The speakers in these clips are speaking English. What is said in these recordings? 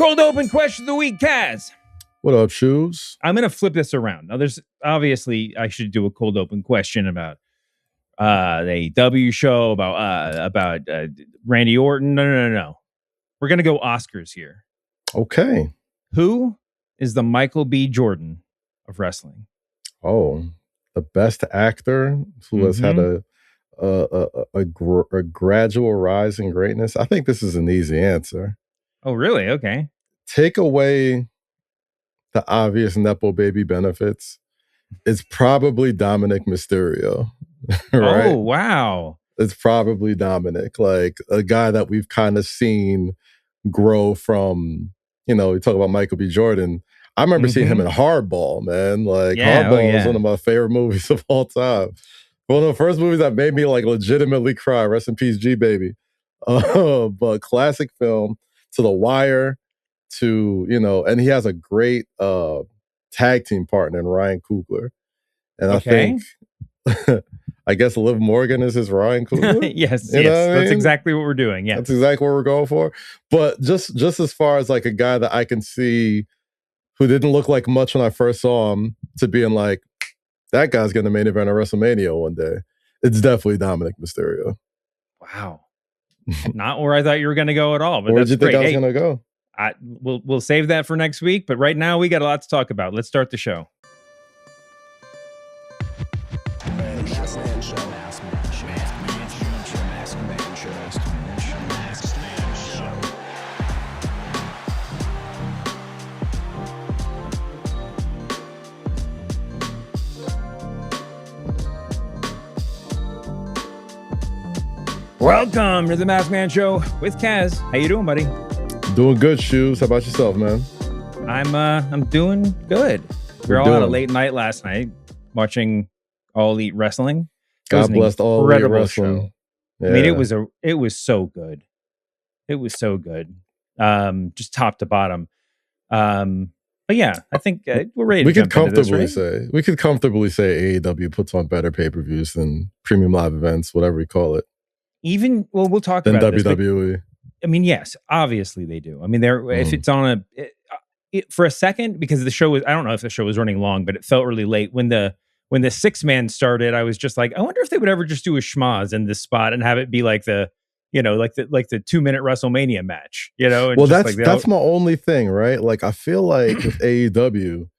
Cold open question of the week, Kaz. What up, Shoes? I'm going to flip this around. Now, there's obviously I should do a cold open question about the AEW show, about Randy Orton. No. We're going to go Oscars here. Okay. Who is the Michael B. Jordan of wrestling? Oh, the best actor who has had a gradual rise in greatness. I think this is an easy answer. Oh, really? Okay. Take away the obvious Nepo baby benefits. It's probably Dominic Mysterio. Right? Oh, wow. It's probably Dominic, like a guy that we've kind of seen grow from, you talk about Michael B. Jordan. I remember seeing him in Hardball, man. Like, Hardball was one of my favorite movies of all time. One of the first movies that made me like legitimately cry. Rest in peace, G Baby. But classic film. To The Wire, and he has a great tag team partner in Ryan Coogler. And I think, I guess Liv Morgan is his Ryan Coogler. yes. That's exactly what we're doing. Yeah, that's exactly what we're going for. But just as far as like a guy that I can see who didn't look like much when I first saw him to being like, that guy's going to main event at WrestleMania one day. It's definitely Dominic Mysterio. Wow. Not where I thought you were going to go at all. But where did you think I was going to go? We'll save that for next week. But right now, we got a lot to talk about. Let's start the show. Welcome to the Masked Man Show with Kaz. How you doing, buddy? Doing good, Shoes. How about yourself, man? I'm doing good. We were all at a late night last night watching All Elite Wrestling. God bless All Elite Wrestling. Yeah. I mean, it was so good. It was so good. Just top to bottom. But yeah, I think we're ready. We could comfortably say AEW puts on better pay-per-views than premium live events, whatever we call it. We'll talk about WWE. I mean, yes, obviously they do. I mean, if it's on for a second, because the show was, I don't know if the show was running long, but it felt really late when the 6-man started. I was just like, I wonder if they would ever just do a schmoz in this spot and have it be like the 2-minute WrestleMania match, And well, that's my only thing, right? Like, I feel like with AEW,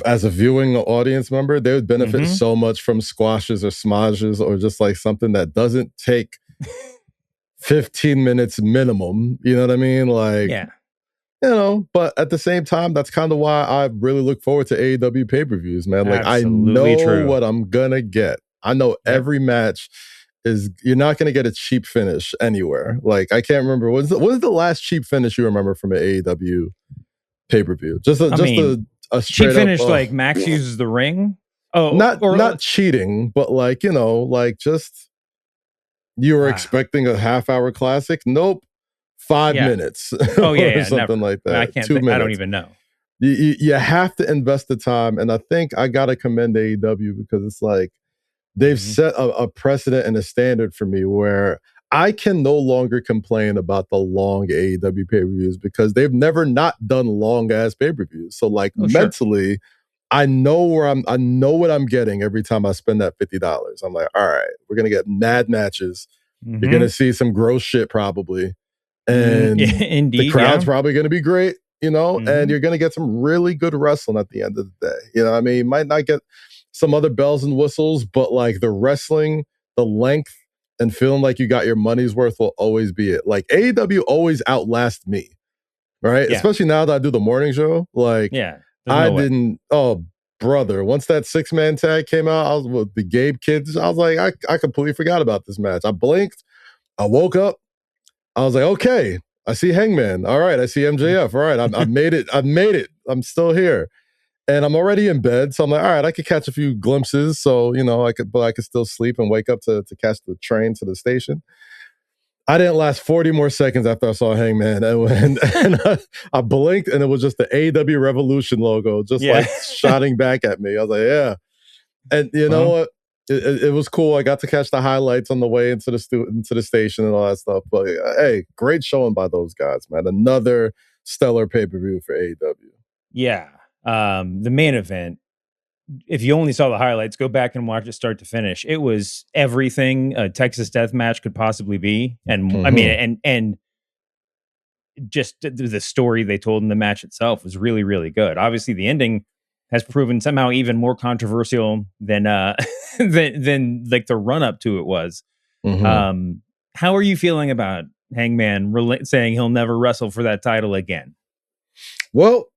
as a viewing audience member, they would benefit so much from squashes or smages or just like something that doesn't take 15 minutes minimum. You know what I mean? Like, but at the same time, that's kind of why I really look forward to AEW pay-per-views, man. Like, absolutely, I know what I'm gonna get. I know every match you're not gonna get a cheap finish anywhere. Like, I can't remember what is the last cheap finish you remember from an AEW pay-per-view? A cheap finish, like Max uses the ring. Oh, not cheating, but like, just you were expecting a half-hour classic. Nope, 5 minutes. Oh yeah, or something like that. I can't. 2 minutes. I don't even know. You have to invest the time, and I think I gotta commend AEW because it's like they've set a precedent and a standard for me where I can no longer complain about the long AEW pay-per-views because they've never not done long-ass pay-per-views. So like mentally, I know what I'm getting every time I spend that $50. I'm like, all right, we're gonna get mad matches. You're gonna see some gross shit probably. And indeed, the crowd's probably gonna be great, and you're gonna get some really good wrestling at the end of the day. I mean, you might not get some other bells and whistles, but like the wrestling, the length, and feeling like you got your money's worth will always be it. Like, AEW always outlasts me, right? Yeah. Especially now that I do the morning show. Like, oh, brother, once that 6-man tag came out, I was with the Gabe kids. I was like, I completely forgot about this match. I blinked. I woke up. I was like, okay, I see Hangman. All right, I see MJF. All right, I made it. I've made it. I'm still here. And I'm already in bed, so I'm like, all right, I could catch a few glimpses. So, I could still sleep and wake up to catch the train to the station. I didn't last 40 more seconds after I saw Hangman, and I blinked, and it was just the AEW Revolution logo, just like shouting back at me. I was like, yeah. And you know what? It was cool. I got to catch the highlights on the way into the station and all that stuff. But hey, great showing by those guys, man. Another stellar pay-per-view for AEW. Yeah. The main event, if you only saw the highlights, go back and watch it start to finish. It was everything a Texas Death Match could possibly be. And I mean, and just the story they told in the match itself was really, really good. Obviously, the ending has proven somehow even more controversial than than like the run up to it was. How are you feeling about Hangman saying he'll never wrestle for that title again? Well,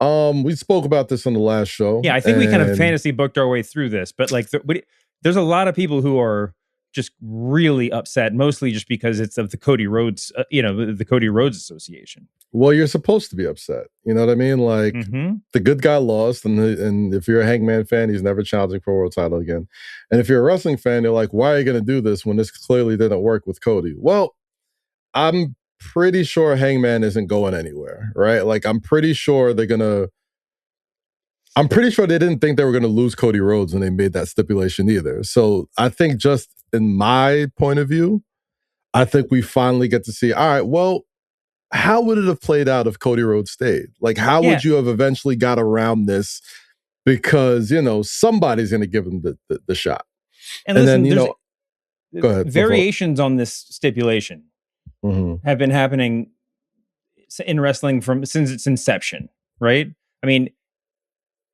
we spoke about this on the last show. Yeah, I think we kind of fantasy booked our way through this, but like there's a lot of people who are just really upset, mostly just because it's of the Cody Rhodes, the Cody Rhodes Association. Well, you're supposed to be upset. You know what I mean? Like the good guy lost, and if you're a Hangman fan, he's never challenging for a world title again. And if you're a wrestling fan, you're like, why are you going to do this when this clearly didn't work with Cody? Well, I'm pretty sure Hangman isn't going anywhere, right? Like I'm pretty sure they didn't think they were going to lose Cody Rhodes when they made that stipulation either. So I think just in my point of view, I think we finally get to see, all right, well, how would it have played out if Cody Rhodes stayed? Like, how would you have eventually got around this? Because, somebody's going to give him the shot. And listen, then, go ahead. Variations on this stipulation have been happening in wrestling since its inception, right? I mean,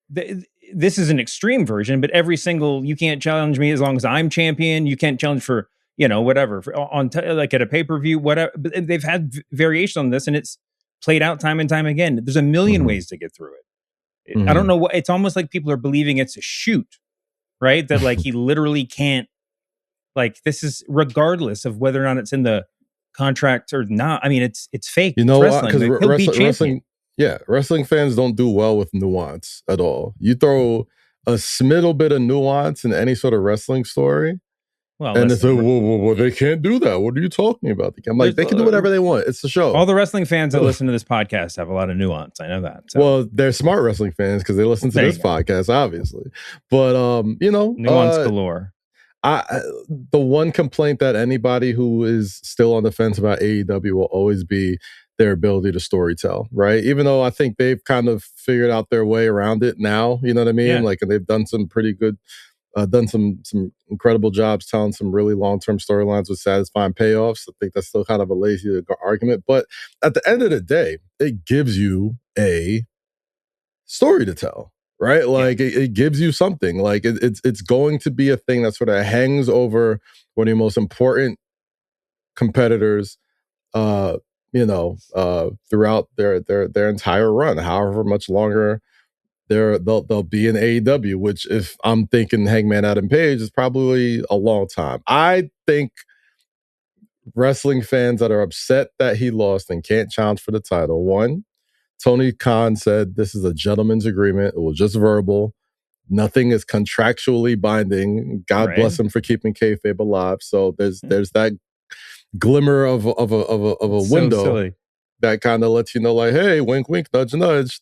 this is an extreme version, but you can't challenge me as long as I'm champion. You can't challenge for, whatever like at a pay-per-view, whatever. But they've had variation on this and it's played out time and time again. There's a million ways to get through it. I don't know what, it's almost like people are believing it's a shoot, right? That like he literally can't, like this is regardless of whether or not it's in the contract or not. I mean, it's fake. You know what? Because wrestling fans don't do well with nuance at all. You throw a smidle bit of nuance in any sort of wrestling story, and it's like, well, they can't do that. What are you talking about? I'm like, they can do whatever they want. It's the show. All the wrestling fans that listen to this podcast have a lot of nuance. I know that. So. Well, they're smart wrestling fans because they listen to this podcast, obviously. But nuance galore. The one complaint that anybody who is still on the fence about AEW will always be their ability to storytell, right? Even though I think they've kind of figured out their way around it now, you know what I mean? Yeah. Like, and they've done some pretty good, done some incredible jobs telling some really long-term storylines with satisfying payoffs. I think that's still kind of a lazy argument. But at the end of the day, it gives you a story to tell. Right? Like it gives you something. Like it's going to be a thing that sort of hangs over one of your most important competitors, throughout their entire run, however much longer they'll be in AEW, which if I'm thinking Hangman Adam Page is probably a long time. I think wrestling fans that are upset that he lost and can't challenge for the title, one, Tony Khan said this is a gentleman's agreement. It was just verbal. Nothing is contractually binding. God bless him for keeping kayfabe alive. So there's that glimmer of a window that kind of lets you know, like, hey, wink, wink, nudge, nudge.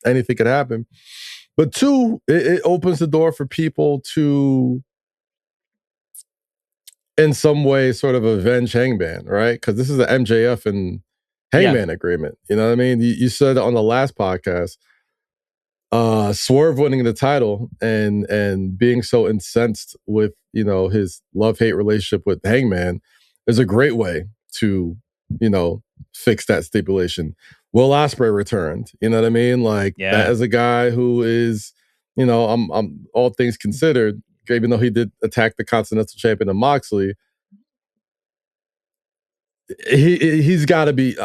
Anything could happen. But two, it opens the door for people to, in some way, sort of avenge Hangman, right? Because this is the MJF and Hangman agreement. You know what I mean? You said on the last podcast, Swerve winning the title and being so incensed with, his love-hate relationship with Hangman is a great way to, fix that stipulation. Will Ospreay returned. You know what I mean? Like that is a guy who is, I'm all things considered, even though he did attack the Continental Champion of Moxley, he's got to be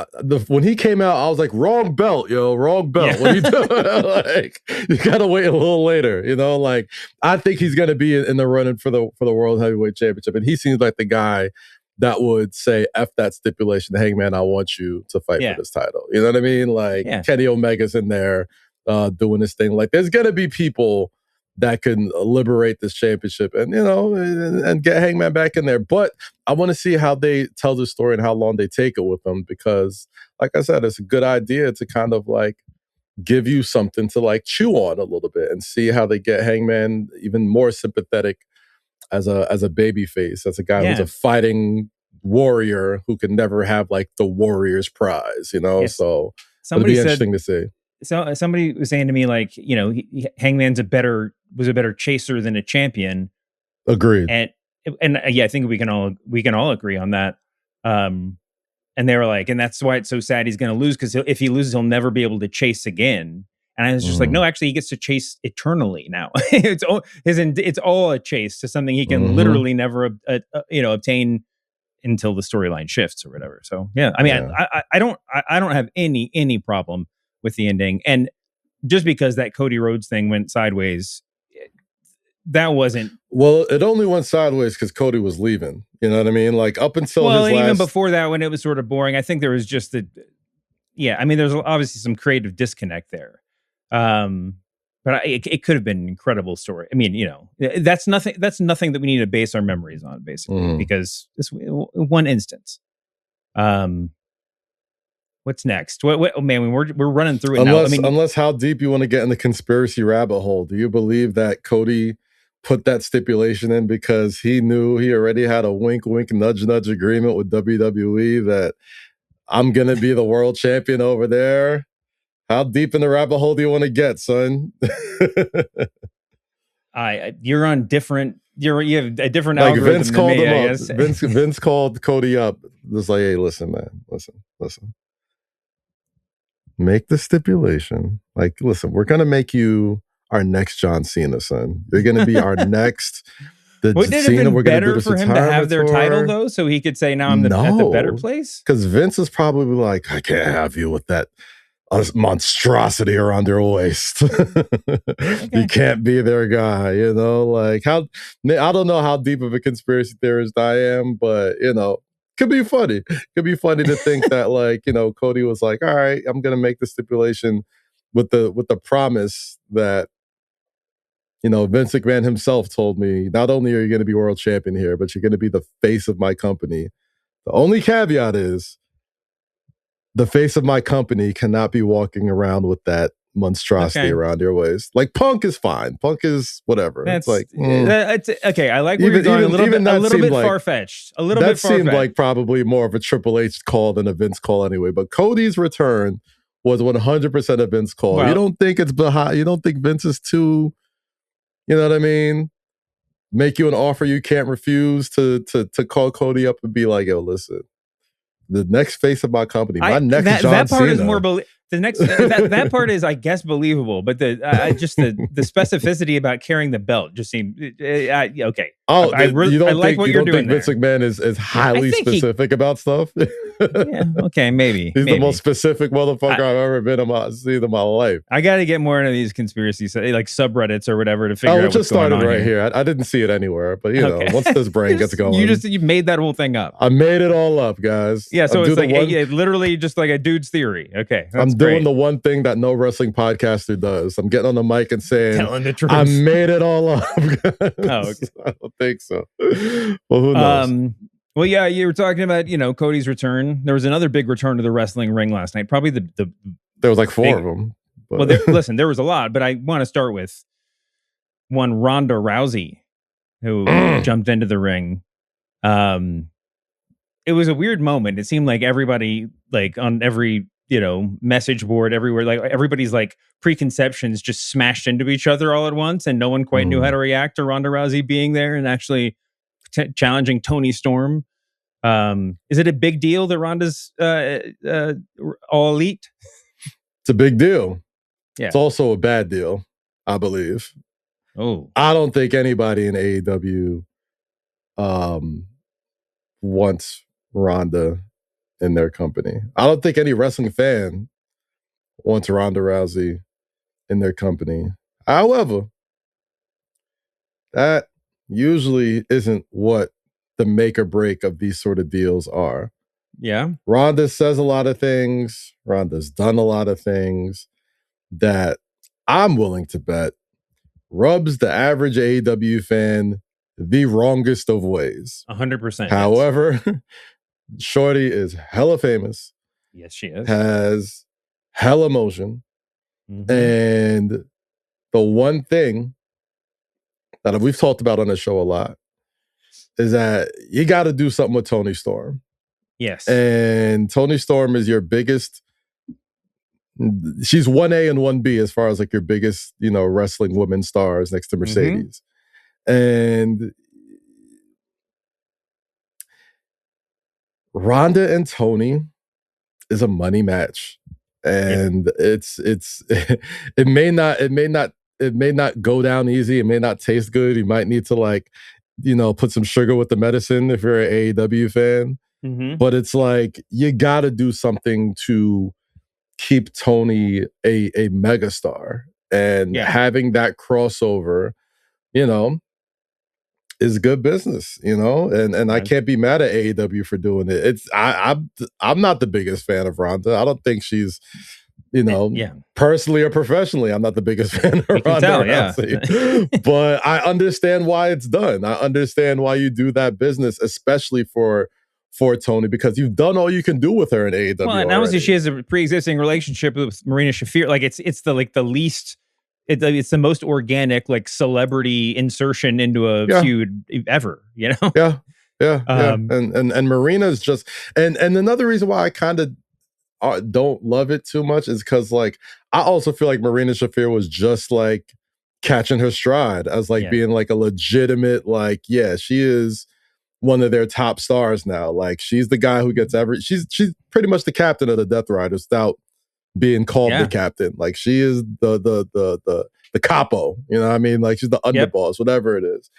when he came out, I was like, wrong belt, wrong belt. What are you doing? Like, you gotta wait a little later, like I think he's gonna be in the running for the World Heavyweight Championship, and he seems like the guy that would say, F that stipulation, Hangman, I want you to fight for this title. You know what I mean? Like Kenny Omega's in there doing this thing. Like there's gonna be people that can liberate this championship and, and get Hangman back in there. But I want to see how they tell the story and how long they take it with them, because like I said, it's a good idea to kind of like give you something to like chew on a little bit and see how they get Hangman even more sympathetic as a baby face, as a guy who's a fighting warrior who can never have like the warrior's prize, So It'd be interesting to see. So somebody was saying to me, like, Hangman's was a better chaser than a champion. Agreed. And yeah, I think we can all agree on that. And they were like, and that's why it's so sad he's going to lose, because if he loses, he'll never be able to chase again. And I was just like, no, actually, he gets to chase eternally now. It's all a chase to something he can literally never, obtain until the storyline shifts or whatever. So yeah, I mean, I don't have any problem with the ending, and just because that Cody Rhodes thing went sideways, that wasn't. Well, it only went sideways because Cody was leaving. You know what I mean? Like up until even before that, when it was sort of boring, I think there was just I mean, there's obviously some creative disconnect there. But it could have been an incredible story. I mean, that's nothing that we need to base our memories on, basically, because this one instance. What's next? Oh man, we're running through it now. I mean, unless how deep you want to get in the conspiracy rabbit hole. Do you believe that Cody put that stipulation in because he knew he already had a wink, wink, nudge, nudge agreement with WWE that I'm going to be the world champion over there? How deep in the rabbit hole do you want to get, son? You're on different. You have a different like algorithm Vince called than me, him up. Vince called Cody up. Just like, hey, listen, man, listen. Make the stipulation. Like, listen, we're gonna make you our next John Cena, son. You're gonna be our next. Would it have been better for him to have their title though, so he could say, "Now I'm at the better place"? Because Vince is probably like, I can't have you with that monstrosity around your waist. You can't be their guy, like how. I don't know how deep of a conspiracy theorist I am, but could be funny. Could be funny to think that Cody was like, all right, I'm gonna make the stipulation with the promise that Vince McMahon himself told me, not only are you going to be world champion here, but you're going to be the face of my company. The only caveat is the face of my company cannot be walking around with that monstrosity around your waist. Like Punk is fine. Punk is whatever. That's like it's okay. I like where you're going. A little bit far fetched. That seemed like probably more of a Triple H call than a Vince call anyway. But Cody's return was 100% a Vince call. Well, you don't think it's behind? You don't think Vince is too? You know what I mean? Make you an offer you can't refuse to call Cody up and be like, yo, listen, the next face of my company, John that part Cena. Is more the next that part is, I guess, believable, but the specificity about carrying the belt just seemed okay. Oh, I like what you're doing. Vince McMahon is highly specific about stuff. Yeah, okay, maybe he's the most specific motherfucker I've ever seen in my life. I got to get more into these conspiracies, like subreddits or whatever, to figure out what's going on. Just started right here. I didn't see it anywhere, but once this brain gets going, you made that whole thing up. I made it all up, guys. Yeah, so it's like literally just like a dude's theory. Okay, I'm doing the one thing that no wrestling podcaster does. I'm getting on the mic and saying, telling the truth. I made it all up. Oh, okay. I don't think so. Well, who knows? Well, yeah, you were talking about, Cody's return. There was another big return to the wrestling ring last night. Probably there was like four of them. But. Well, listen, there was a lot, but I want to start with one Ronda Rousey, who jumped into the ring. It was a weird moment. It seemed like everybody, like on every message board everywhere, like everybody's like preconceptions just smashed into each other all at once, and no one quite knew how to react to Ronda Rousey being there and actually challenging Toni Storm. Is it a big deal that Ronda's all elite? It's a big deal. Yeah. It's also a bad deal, I believe. Oh, I don't think anybody in AEW wants Ronda in their company. I don't think any wrestling fan wants Ronda Rousey in their company. However, that usually isn't what the make or break of these sort of deals are. Yeah. Ronda says a lot of things. Ronda's done a lot of things that I'm willing to bet rubs the average AEW fan the wrongest of ways. 100%. However, Shorty is hella famous. Yes, she is. Has hella emotion. Mm-hmm. And the one thing that we've talked about on the show a lot is that you got to do something with Toni Storm. Yes. And Toni Storm is your biggest she's 1A and 1B as far as like your biggest, wrestling women stars next to Mercedes. And Ronda and Tony is a money match. And it may not go down easy. It may not taste good. You might need to put some sugar with the medicine if you're an AEW fan. But it's like, you got to do something to keep Tony a megastar, and having that crossover, is good business, and I can't be mad at AEW for doing it. I'm not the biggest fan of Ronda. I don't think she's, personally or professionally, I'm not the biggest fan of Ronda Rousey. But I understand why it's done. I understand why you do that business, especially for Tony, because you've done all you can do with her in AEW. Well, and obviously she has a pre-existing relationship with Marina Shafir. Like it's the least. It's the most organic, like, celebrity insertion into a feud ever, Yeah. And Marina's just, and another reason why I kind of don't love it too much is because, like, I also feel like Marina Shafir was just like catching her stride as being like a legitimate, she is one of their top stars now. Like, she's the guy who gets she's pretty much the captain of the Death Riders without being called the captain. Like, she is the capo, you know what I mean? Like, she's the underboss, whatever it is.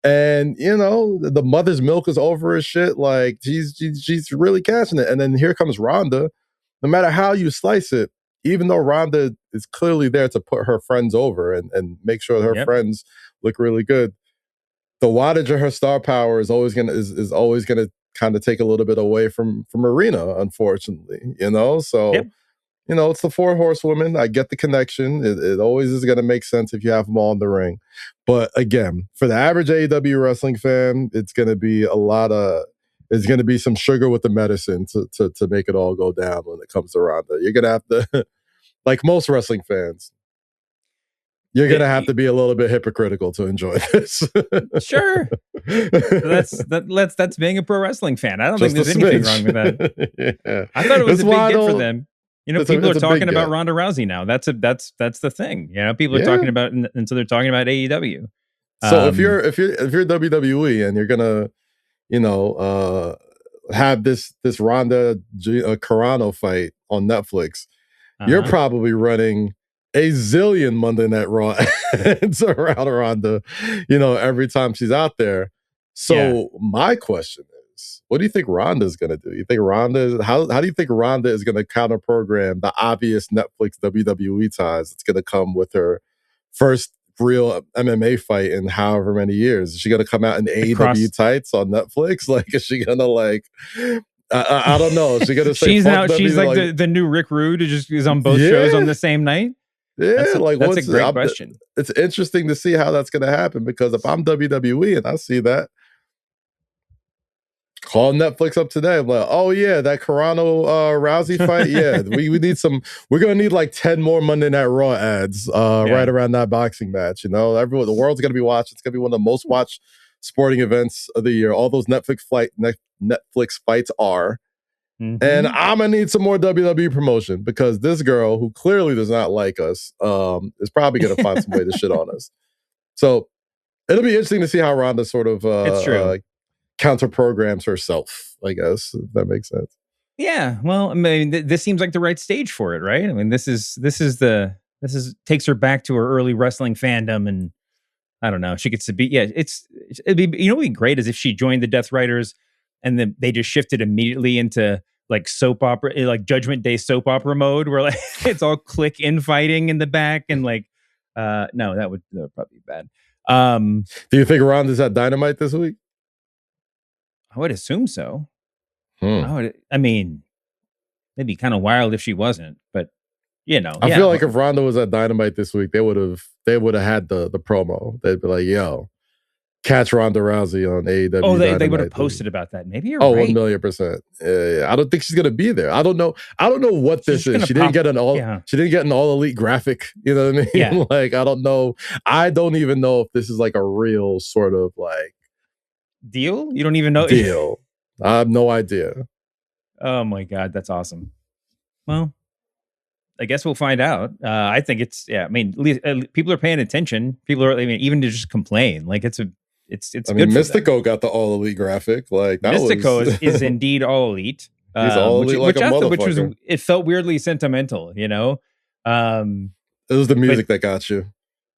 And, the mother's milk is over her shit. Like, she's really catching it. And then here comes Ronda. No matter how you slice it, even though Ronda is clearly there to put her friends over and make sure that her friends look really good, the wattage of her star power is always gonna kind of take a little bit away from Marina, unfortunately. So it's the four horsewomen. I get the connection. It always is going to make sense if you have them all in the ring. But again, for the average AEW wrestling fan, it's going to be it's going to be some sugar with the medicine to make it all go down when it comes to Ronda. You're going to have to, like most wrestling fans, you're going to have to be a little bit hypocritical to enjoy this. Sure. That's being a pro wrestling fan. I don't think there's anything wrong with that. I thought it was a big get for them. People are talking about Ronda Rousey now. That's the thing. People are talking about, and so they're talking about AEW. So if you're WWE and you're gonna, have this Ronda Carano fight on Netflix, you're probably running a zillion Monday Night Raw ads around Ronda, every time she's out there. So my question is, what do you think Ronda's going to do? You think how do you think Ronda is going to counter program the obvious Netflix WWE ties that's going to come with her first real MMA fight in however many years? Is she going to come out in AEW tights on Netflix? Like, is she going to I don't know. Is she going to say she's like the new Rick Rude who just is on both shows on the same night? Yeah, that's a great question. It's interesting to see how that's going to happen, because if I'm WWE and I see that, call Netflix up today. I'm like, oh yeah, that Carano Rousey fight. Yeah, we need some. We're gonna need like 10 more Monday Night Raw ads right around that boxing match. The world's gonna be watching. It's gonna be one of the most watched sporting events of the year. All those Netflix fights are. And I'm gonna need some more WWE promotion, because this girl, who clearly does not like us, is probably gonna find some way to shit on us. So it'll be interesting to see how Ronda sort of it's true. Counter programs herself, I guess, if that makes sense. Yeah, well, I mean, this seems like the right stage for it, right? I mean, this takes her back to her early wrestling fandom, and I don't know, she gets to be it'd be great is if she joined the Death Riders and then they just shifted immediately into like soap opera, like Judgment Day soap opera mode, where like it's all click infighting in the back, and like no, that would probably be bad. Do you think Ronda's at Dynamite this week? I would assume so. I mean, it'd be kind of wild if she wasn't, but I feel like if Ronda was at Dynamite this week, they would have had the promo. They'd be like, yo, catch Ronda Rousey on AEW. Oh, they would have posted about that. Maybe you're right. 1,000,000%. Yeah. I don't think she's gonna be there. I don't know what this is. She didn't get an all elite graphic. You know what I mean? Yeah. Like, I don't know. I don't even know if this is like a real sort of like deal. You don't even know deal. I have no idea. Oh my God, that's awesome. Well, I guess we'll find out. I think it's I mean, at least, people are paying attention. People are. I mean, even to just complain, like it's I good mean, for them. Mystico got the All Elite graphic. Like that Mystico was is indeed all elite. he's all elite like a motherfucker. Which was it felt weirdly sentimental, you know. It was the music that got you.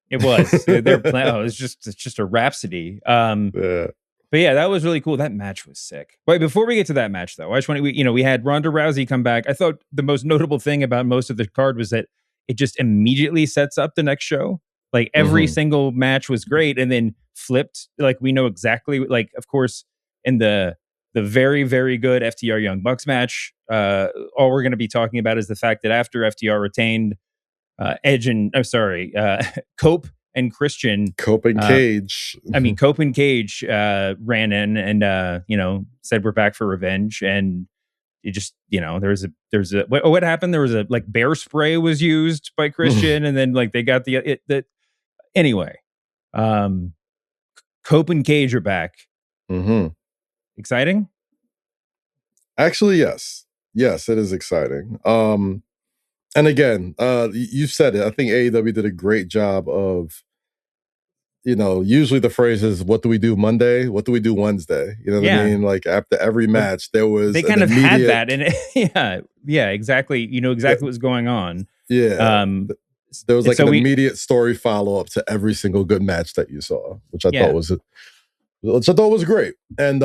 It was. They're playing. Oh, it's just a rhapsody. Yeah. But yeah, that was really cool. That match was sick. Wait, before we get to that match, though, I just want to, we had Ronda Rousey come back. I thought the most notable thing about most of the card was that it just immediately sets up the next show. Like every single match was great, and then flipped. Like we know exactly. Like of course, in the very very good FTR Young Bucks match, all we're going to be talking about is the fact that after FTR retained Edge and Cope and Christian. Cope and Cage. Cope and Cage ran in and said we're back for revenge, and it just there's a what happened? There was a like bear spray was used by Christian, and then like they got anyway. Cope and Cage are back. Exciting? Actually, yes, it is exciting. And again, you said it. I think AEW did a great job of, usually the phrase is, what do we do Monday? What do we do Wednesday? You know what I mean? Like after every match, there was they kind of had that, and exactly. You know exactly what's going on. Yeah. There was like an immediate story follow up to every single good match that you saw, which I thought was great. And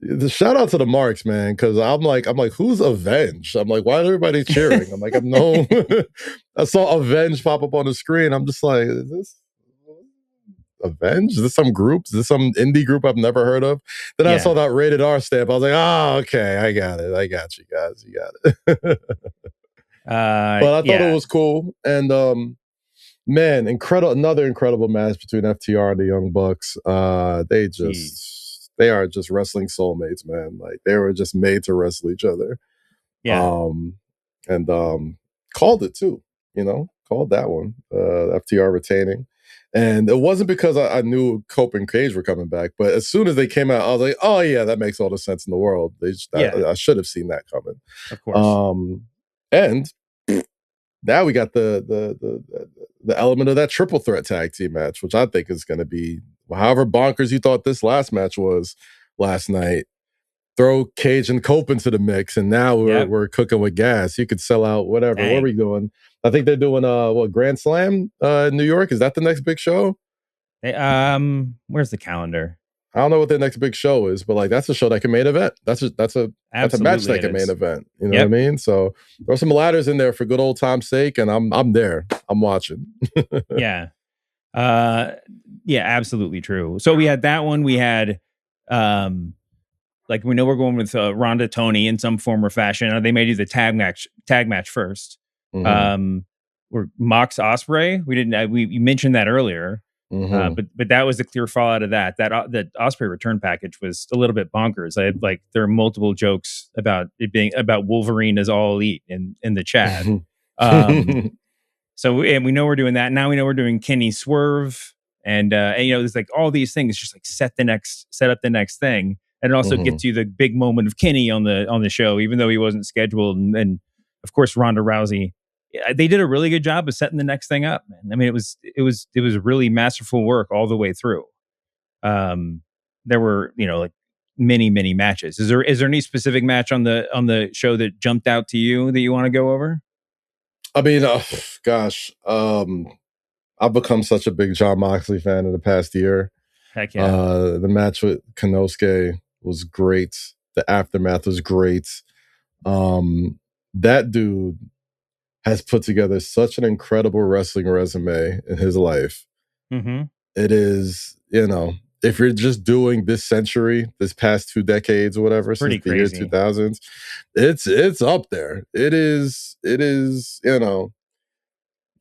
the shout out to the marks, man, because I'm like, who's Avenged? I'm like, why is everybody cheering? I'm like, I saw Avenged pop up on the screen. I'm just like, is this Avenged? Is this some group? Is this some indie group I've never heard of? Then I saw that rated R stamp. I was like, oh, okay, I got it. I got you guys. You got it. But I thought it was cool. And man, another incredible match between FTR and the Young Bucks. They are just wrestling soulmates, man. Like they were just made to wrestle each other. Yeah. And called it too, called that one. FTR retaining. And it wasn't because I knew Cope and Cage were coming back, but as soon as they came out, I was like, oh yeah, that makes all the sense in the world. I should have seen that coming. Of course. And now we got the element of that triple threat tag team match, which I think is going to be, however bonkers you thought this last match was last night. Throw Cage and Cope into the mix, and now we're cooking with gas. You could sell out whatever. Dang. What are we doing? I think they're doing Grand Slam in New York. Is that the next big show? Hey, where's the calendar? I don't know what their next big show is, but like that's a show that can main event. That's a match that can main event. You know what I mean? So there's some ladders in there for good old time's sake, and I'm there. I'm watching. Yeah, absolutely true. So we had that one. We had like we know we're going with Ronda Tony in some form or fashion. They may do the tag match first. Or Mox Osprey. We didn't. We mentioned that earlier. But that was the clear fallout of that. That Osprey return package was a little bit bonkers. There are multiple jokes about it being about Wolverine as all elite in the chat. So and we know we're doing that. Now we know we're doing Kenny Swerve, and there's like all these things just like set up the next thing, and it also gets you the big moment of Kenny on the show, even though he wasn't scheduled, and of course Ronda Rousey. They did a really good job of setting the next thing up, man. I mean, it was really masterful work all the way through. There were, like many matches. Is there any specific match on the show that jumped out to you that you want to go over? I mean, I've become such a big Jon Moxley fan in the past year. Heck yeah. The match with Konosuke was great. The aftermath was great. That dude has put together such an incredible wrestling resume in his life. It is, if you're just doing this century, this past 2 decades or whatever, since the year 2000s, it's up there. It is, you're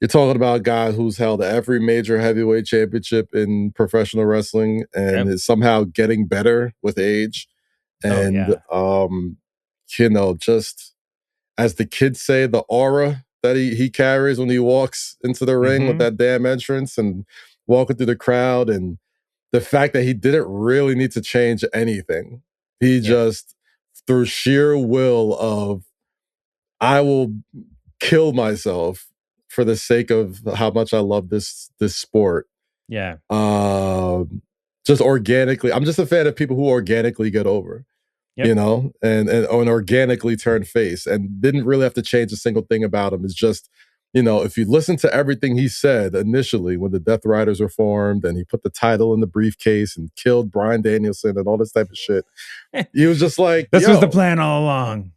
talking about a guy who's held every major heavyweight championship in professional wrestling and is somehow getting better with age. And, just as the kids say, the aura that he carries when he walks into the ring with that damn entrance and walking through the crowd, and the fact that he didn't really need to change anything. He just, through sheer will of I will kill myself for the sake of how much I love this sport. Yeah. Just organically. I'm just a fan of people who organically get over. Yep. You know, and organically turn face and didn't really have to change a single thing about him. It's just, you know, if you listen to everything he said initially when the Death Riders were formed and he put the title in the briefcase and killed Bryan Danielson and all this type of shit, he was just like, this was the plan all along.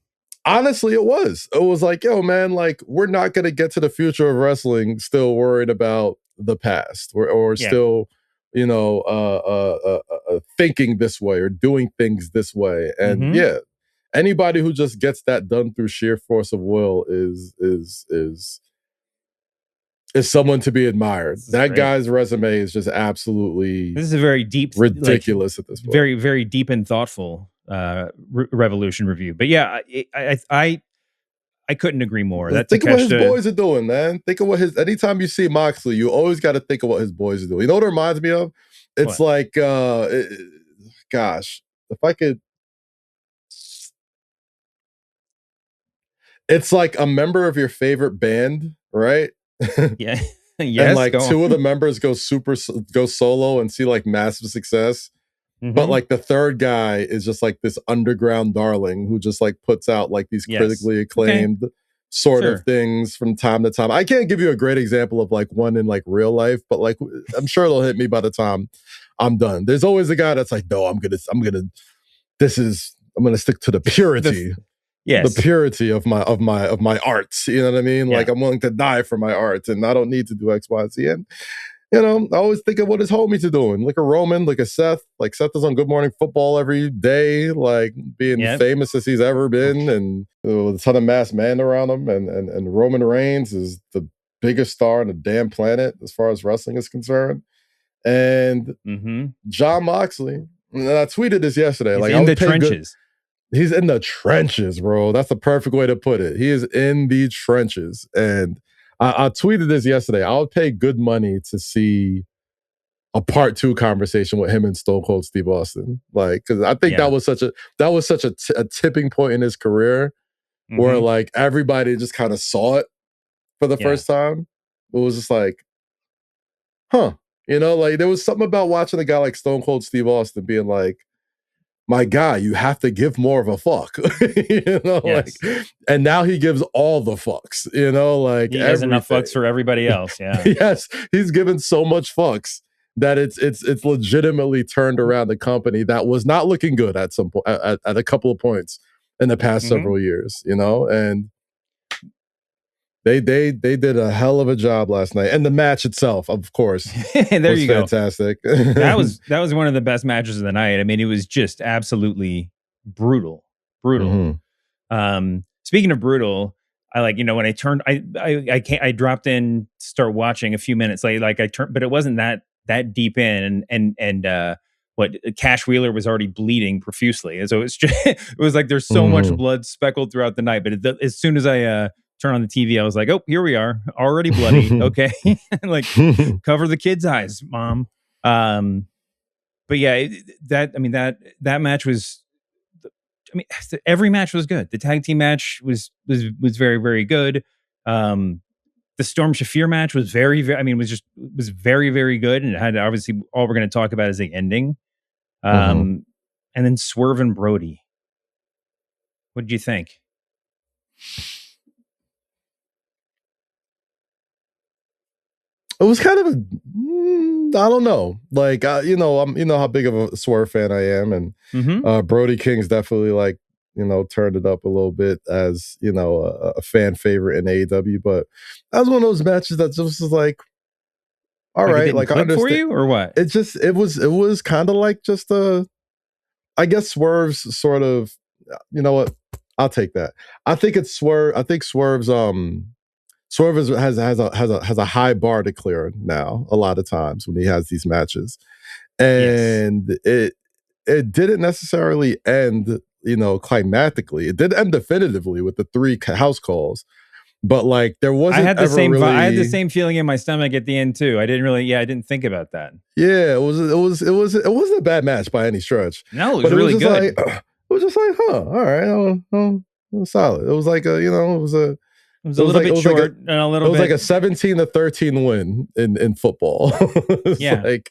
Honestly, it was. It was like, yo, man, like, we're not going to get to the future of wrestling still worried about the past or still, you know, thinking this way or doing things this way. And anybody who just gets that done through sheer force of will is someone to be admired. That great. Guy's resume is just absolutely. This is a very deep, ridiculous at this point. Very, very deep and thoughtful Revolution review. But yeah, I couldn't agree more. Think of what his boys are doing, man. Think of what anytime you see Moxley, you always got to think of what his boys are doing. You know what it reminds me of? It's what? Like, gosh, if I could. It's like a member of your favorite band, right? Yeah. Yes, and like two of the members go solo and see like massive success. But like the third guy is just like this underground darling who just like puts out like these critically acclaimed sort of things from time to time. I can't give you a great example of like one in like real life, but like I'm sure it'll hit me by the time I'm done. There's always a guy that's like, no, I'm gonna stick to the purity. Yes. The purity of my arts. You know what I mean? Yeah. Like I'm willing to die for my art and I don't need to do X, Y, Z. And you know, I always think of what his homies are doing. Like a Roman, like a Seth. Like Seth is on Good Morning Football every day, like being famous as he's ever been, and with a ton of masked men around him. And Roman Reigns is the biggest star on the damn planet as far as wrestling is concerned. And Jon Moxley, and I tweeted this yesterday. He's like in the trenches. He's in the trenches, bro. That's the perfect way to put it. He is in the trenches. And I tweeted this yesterday. I would pay good money to see a part 2 conversation with him and Stone Cold Steve Austin. Like, because I think that was such a tipping point in his career where like everybody just kind of saw it for the first time. It was just like, huh. You know, like there was something about watching a guy like Stone Cold Steve Austin being like, my guy, you have to give more of a fuck. You know, like, and now he gives all the fucks, you know, like he has enough fucks for everybody else. Yeah. Yes, he's given so much fucks that it's legitimately turned around the company that was not looking good at some point at a couple of points in the past several years, you know, and they did a hell of a job last night, and the match itself, of course, there you fantastic. Go. that was one of the best matches of the night. I mean, it was just absolutely brutal. Speaking of brutal, I like, you know, when I turned, I dropped in to start watching a few minutes late, like I turned, but it wasn't that deep in, and what Cash Wheeler was already bleeding profusely, and so it's just it was like there's so much blood speckled throughout the night. But as soon as I turn on the TV, I was like, oh, here we are, already bloody. Okay. Like cover the kids' eyes, mom. But yeah, that match was, I mean, every match was good. The tag team match was very, very good. The Storm Shafir match was very, very, I mean, was very, very good. And it had, obviously, all we're going to talk about is the ending. And then Swerve and Brody. What did you think? It was kind of I don't know. Like, you know how big of a Swerve fan I am. And Brody King's definitely like, you know, turned it up a little bit as, you know, a fan favorite in AEW. But that was one of those matches that just was like, all right, like I understand for you or what? It was kind of like just I guess Swerve's sort of, you know what? I'll take that. I think Swerve's Swerve has a high bar to clear now a lot of times when he has these matches, and it didn't necessarily end, you know, climactically. It did end definitively with the 3 house calls, but like there wasn't. I had the same feeling in my stomach at the end too. I didn't think about that. Yeah, it wasn't a bad match by any stretch. No, it was really good. It was just like, huh, all right. solid. It was like a, it was a little bit short and a little bit. It was like a 17-13 win in football. It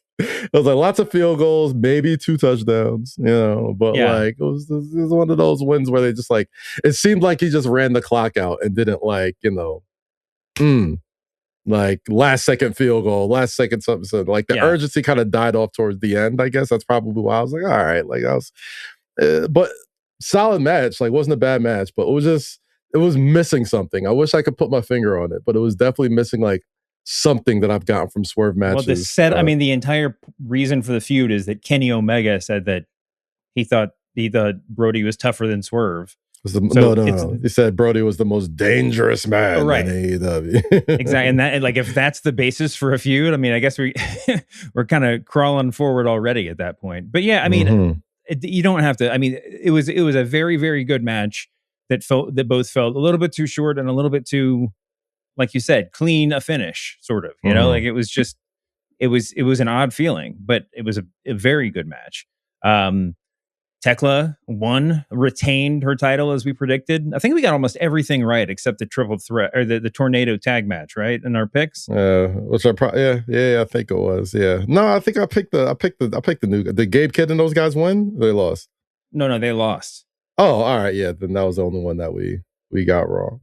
was like lots of field goals, maybe 2 touchdowns, but like it was one of those wins where they just like, it seemed like he just ran the clock out and didn't like, like last second field goal, last second something. So like the urgency kind of died off towards the end. I guess that's probably why I was like, all right, like I was, but solid match. Like wasn't a bad match, but it was missing something. I wish I could put my finger on it, but it was definitely missing like something that I've gotten from Swerve matches. Well, the entire reason for the feud is that Kenny Omega said that he thought Brody was tougher than Swerve. No. He said Brody was the most dangerous man in AEW. Exactly, and like if that's the basis for a feud, I mean, I guess we're kind of crawling forward already at that point. But yeah, I mean, you don't have to. I mean, it was a very, very good match that both felt a little bit too short and a little bit too, like you said, clean a finish, sort of. Like it was just it was an odd feeling, but it was a very good match. Tekla retained her title as we predicted. I think we got almost everything right except the triple threat or the tornado tag match, right? In our picks. Which I I think it was. Yeah. No, I think I picked the new. Did Gabe Kidd and those guys win? They lost. No, they lost. Oh, all right. Yeah, then that was the only one that we got wrong.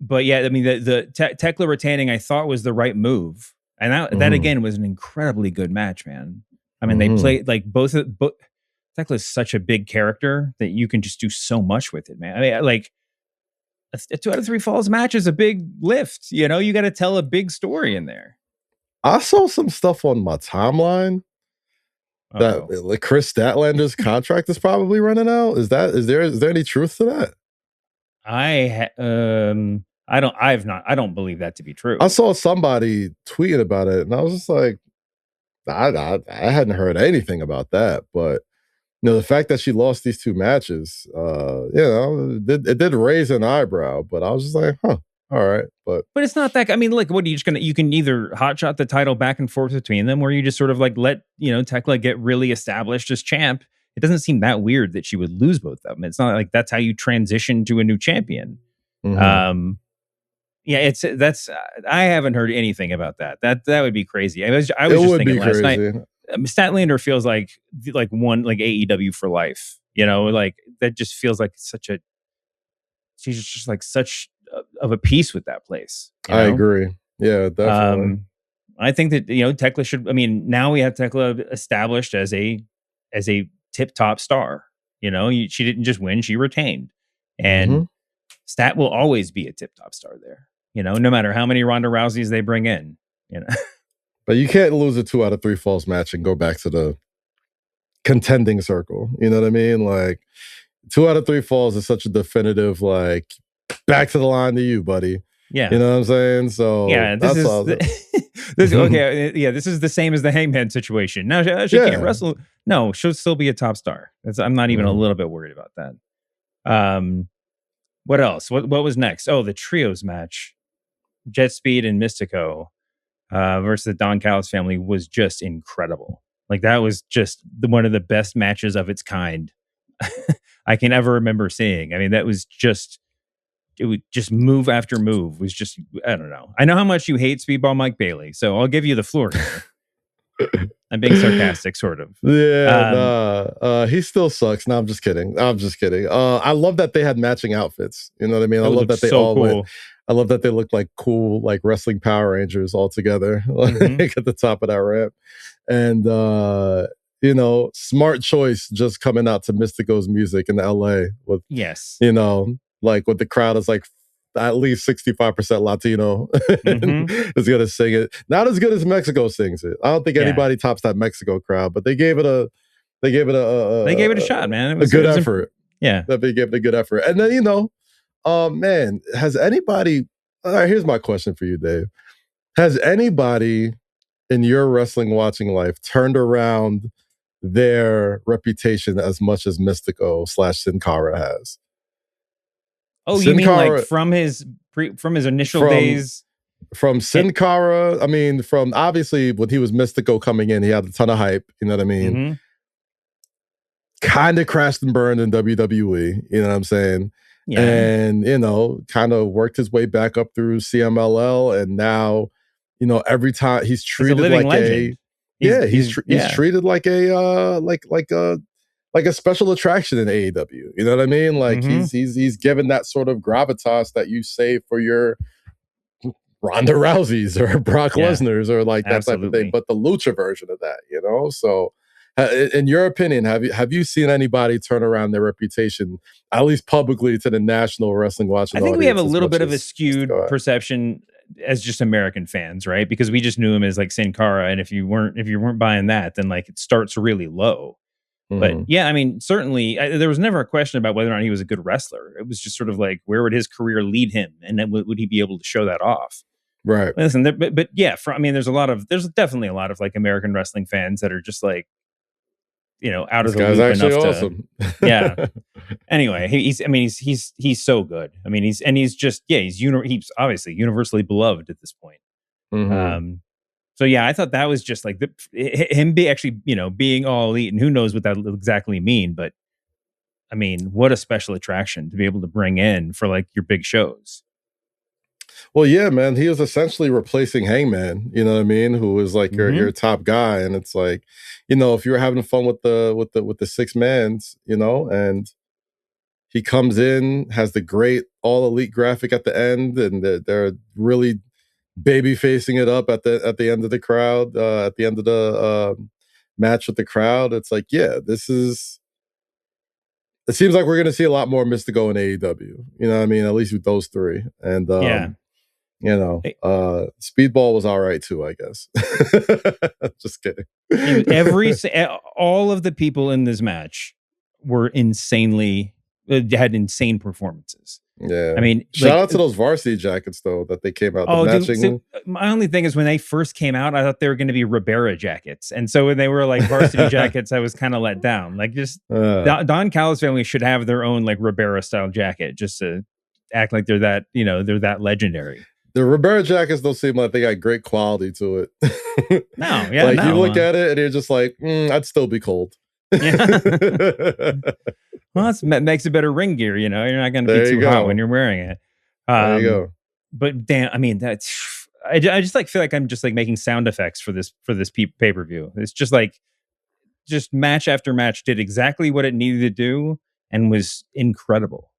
But yeah, I mean the Tekla retaining I thought was the right move. And that again was an incredibly good match, man. I mean, they played like both. Tekla is such a big character that you can just do so much with it, man. I mean, like a 2 out of 3 falls match is a big lift. You got to tell a big story in there. I saw some stuff on my timeline that like Chris Statlander's contract is probably running out. Is there any truth to that? I don't believe that to be true. I saw somebody tweeting about it, and I was just like, I hadn't heard anything about that, but the fact that she lost these 2 matches, it did raise an eyebrow. But I was just like, all right, but it's not that. I mean, like, what are you just you can either hotshot the title back and forth between them, or you just sort of like let Tekla get really established as champ. It doesn't seem that weird that she would lose both of them. It's not like that's how you transition to a new champion. Yeah, I haven't heard anything about that. That would be crazy. I was just thinking last night. Statlander feels like one like AEW for life. Like that just feels like she's just like such of a piece with that place. I agree. Yeah, definitely. I think that Tekla should. I mean, now we have Tekla established as a tip top star. She didn't just win; she retained, and Stat will always be a tip top star there. No matter how many Ronda Rouseys they bring in, But you can't lose a 2 out of 3 falls match and go back to the contending circle. You know what I mean? Like 2 out of 3 falls is such a definitive, like back to the line to you, buddy. Yeah. You know what I'm saying? So yeah, this is the same as the Hangman situation. Now she can't wrestle. No, she'll still be a top star. I'm not even a little bit worried about that. What else? What was next? Oh, the trios match. Jet Speed and Mystico versus the Don Callis family was just incredible. Like that was just one of the best matches of its kind I can ever remember seeing. I mean, it was just move after move. It was just, I don't know. I know how much you hate Speedball Mike Bailey, so I'll give you the floor here. I'm being sarcastic, sort of. Yeah, he still sucks. No, I'm just kidding. I love that they had matching outfits. You know what I mean? I love that they all went. I love that they look like cool, like wrestling Power Rangers all together, like at the top of that ramp. And smart choice just coming out to Mystico's music in LA with like with the crowd is like at least 65% Latino is gonna sing it. Not as good as Mexico sings it. I don't think anybody tops that Mexico crowd, but they gave it a shot, man. It was a good effort. Yeah. They gave it a good effort. And then man, has anybody, all right, here's my question for you, Dave. Has anybody in your wrestling watching life turned around their reputation as much as Mystico / Sin Cara has? Oh, Sin you Cara, mean like from his initial days? From Sin Cara, I mean, from obviously when he was Mystico coming in, he had a ton of hype, you know what I mean? kind of crashed and burned in WWE, you know what I'm saying? Yeah. And, you know, kind of worked his way back up through CMLL. And now, you know, every time he's treated like legend. He's treated like a special attraction in AEW. You know what I mean? Like he's given that sort of gravitas that you save for your Ronda Rousey's or Brock Lesnar's or like that type of thing, but the lucha version of that, you know? So in your opinion, have you seen anybody turn around their reputation, at least publicly, to the national wrestling watching audience? I think we have a little bit of a skewed perception as just American fans, right? Because we just knew him as like Sin Cara, and if you weren't buying that, then like it starts really low. But yeah, I mean, certainly there was never a question about whether or not he was a good wrestler. It was just sort of like, where would his career lead him, and then would he be able to show that off? Right. Listen, but yeah, I mean, there's definitely a lot of like American wrestling fans that are just like, you know, out of the loop enough awesome. Yeah. Anyway, he's so good. I mean, he's obviously universally beloved at this point. So yeah, I thought that was just like him being all elite, and who knows what that will exactly mean. But I mean, what a special attraction to be able to bring in for like your big shows. Well, yeah, man, he was essentially replacing Hangman, you know what I mean? Who was like your top guy. And it's like, you know, if you were having fun with the six mans, you know, and he comes in, has the great all elite graphic at the end, and they're really baby facing it up at the end of the crowd, at the end of the match with the crowd. It's like, yeah, it seems like we're going to see a lot more Mystico in AEW, you know what I mean? At least with those three. And, you know, Speedball was all right too, I guess. Just kidding. All of the people in this match were had insane performances. Yeah, I mean, shout out to those varsity jackets though that they came out. My only thing is when they first came out, I thought they were going to be Ribera jackets, and so when they were like varsity jackets, I was kind of let down. Like, just Don Callis family should have their own like Ribera style jacket, just to act like they're that legendary. The Ribera jackets don't seem like they got great quality to it. No, yeah, like you look at it and you're just like, I'd still be cold. Yeah. Well, that makes it better ring gear, you know. You're not going to be too hot when you're wearing it. There you go. But damn, I mean, I just like feel like I'm just like making sound effects for this pay-per-view. It's just like match after match did exactly what it needed to do and was incredible.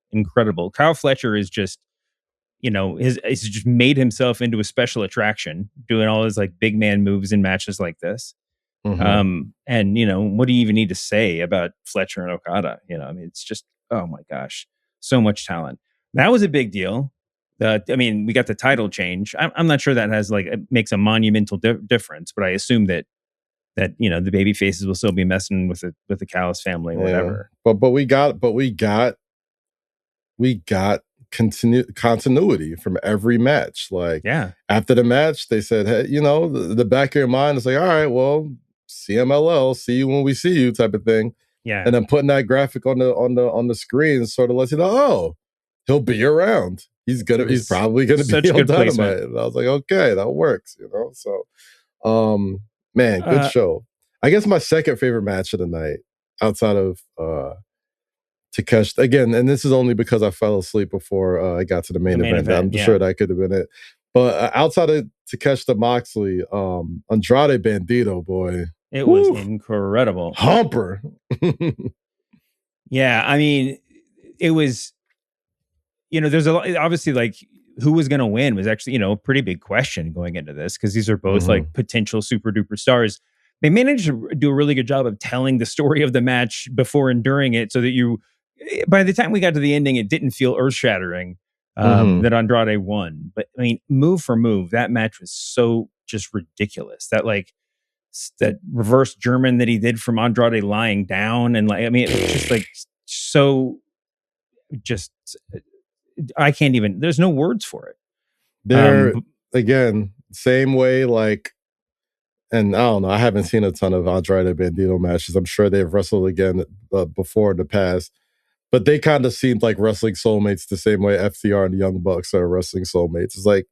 Kyle Fletcher is just, you know, he's just made himself into a special attraction, doing all his like big man moves in matches like this. And you know, what do you even need to say about Fletcher and Okada? You know, I mean, it's just, oh my gosh, so much talent. That was a big deal. I mean, we got the title change. I'm not sure that makes a monumental difference, but I assume that you know, the baby faces will still be messing with the Callis family or whatever. But we got continuity from every match. Like, after the match, they said, hey, you know, the back of your mind is like, all right, well, CMLL, see you when we see you, type of thing. Yeah. And then putting that graphic on the screen sort of lets you know, oh, he'll be around. He's probably gonna be on Dynamite. And I was like, okay, that works, you know. So man, good show. I guess my second favorite match of the night, outside of Takeshi, again, and this is only because I fell asleep before I got to the main event. I'm sure that could have been it. But outside of Takeshi Moxley, Andrade Bandito, boy. It was incredible. Humper. Yeah, I mean, it was, you know, there's obviously like who was going to win was actually, you know, a pretty big question going into this, because these are both like potential super duper stars. They managed to do a really good job of telling the story of the match before and during it, so that by the time we got to the ending, it didn't feel earth shattering that Andrade won. But I mean, move for move, that match was so just ridiculous. That reverse German that he did from Andrade lying down, and like, I mean, it was just like so. Just, I can't even. There's no words for it. They're again same way, like, and I don't know. I haven't seen a ton of Andrade Bandito matches. I'm sure they've wrestled again before in the past, but they kind of seemed like wrestling soulmates the same way FTR and the Young Bucks are wrestling soulmates. It's like,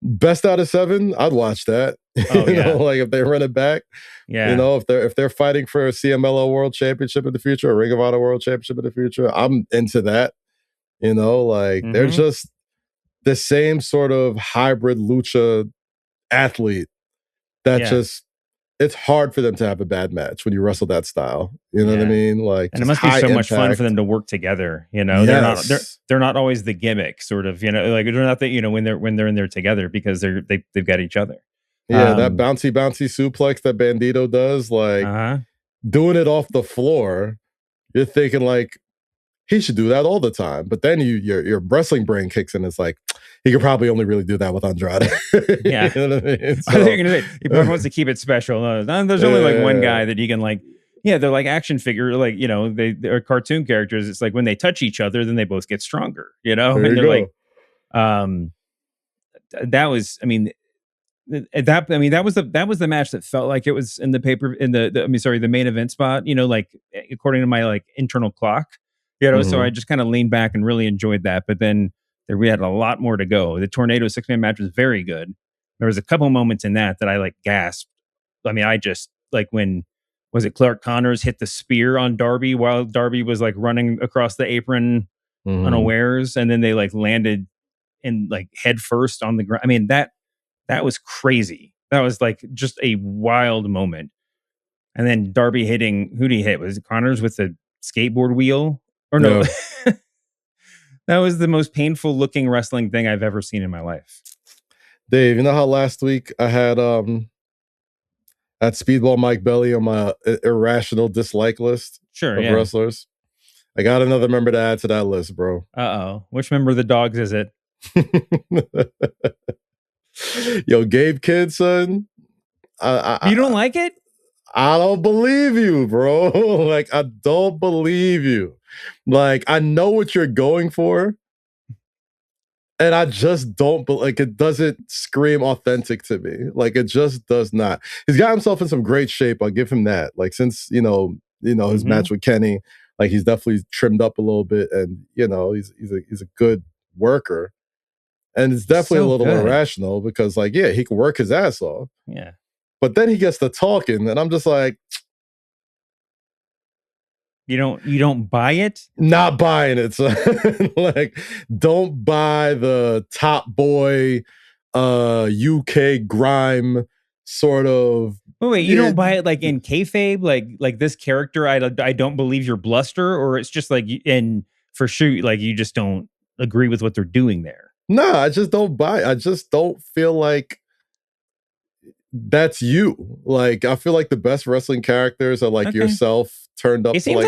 Best out of 7, I'd watch that. Oh, yeah. Like if they run it back. Yeah. If they're fighting for a CMLL World Championship in the future, a Ring of Honor World Championship in the future, I'm into that. They're just the same sort of hybrid lucha athlete that just, it's hard for them to have a bad match when you wrestle that style. You know what I mean? Like, and it must be so much fun for them to work together. Yes. They're not always the gimmick sort of, like they're not that, when they're in there together because they've got each other. Yeah, that bouncy suplex that Bandito does, like doing it off the floor, you're thinking like he should do that all the time. But then your wrestling brain kicks in. It's like he could probably only really do that with Andrade. Yeah, you know what I mean? So, I think you're gonna say he probably wants to keep it special. There's only like one guy that you can like. Yeah, they're like action figure, like they're cartoon characters. It's like when they touch each other, then they both get stronger. There and you they're go. like, that was. I mean, that was the match that felt like it was in the main event spot. Like according to my like internal clock. So I just kind of leaned back and really enjoyed that. But then we had a lot more to go. The Tornado 6-man match was very good. There was a couple moments in that I like gasped. I mean, I just like when was it Clark Connors hit the spear on Darby while Darby was like running across the apron unawares, and then they like landed in like head first on the ground. I mean, that was crazy. That was like just a wild moment. And then Darby hitting, who did he hit? Was it Connors with the skateboard wheel? Or no, that was the most painful looking wrestling thing I've ever seen in my life. Dave, you know how last week I had at Speedball Mike Belly on my irrational dislike list of wrestlers? I got another member to add to that list, bro. Which member of the Dogs is it? Yo, Gabe Kidd, son. You don't like it? I don't believe you, bro. Like, I don't believe you. Like, I know what you're going for. And I just don't, like, it doesn't scream authentic to me. Like, it just does not. He's got himself in some great shape. I'll give him that. Like, since, his match with Kenny, like, he's definitely trimmed up a little bit. And, he's a good worker. And it's definitely a little irrational because, like, yeah, he can work his ass off. Yeah. But then he gets to talking, and I'm just like, you don't buy it? Not buying it. So, like, don't buy the top boy UK grime sort of. Wait, you don't buy it like in kayfabe, like this character? I don't believe you're bluster, or it's just like, and for sure, like you just don't agree with what they're doing there. No, I just don't buy it. I just don't feel like that's you. Like, I feel like the best wrestling characters are like yourself turned up. He seems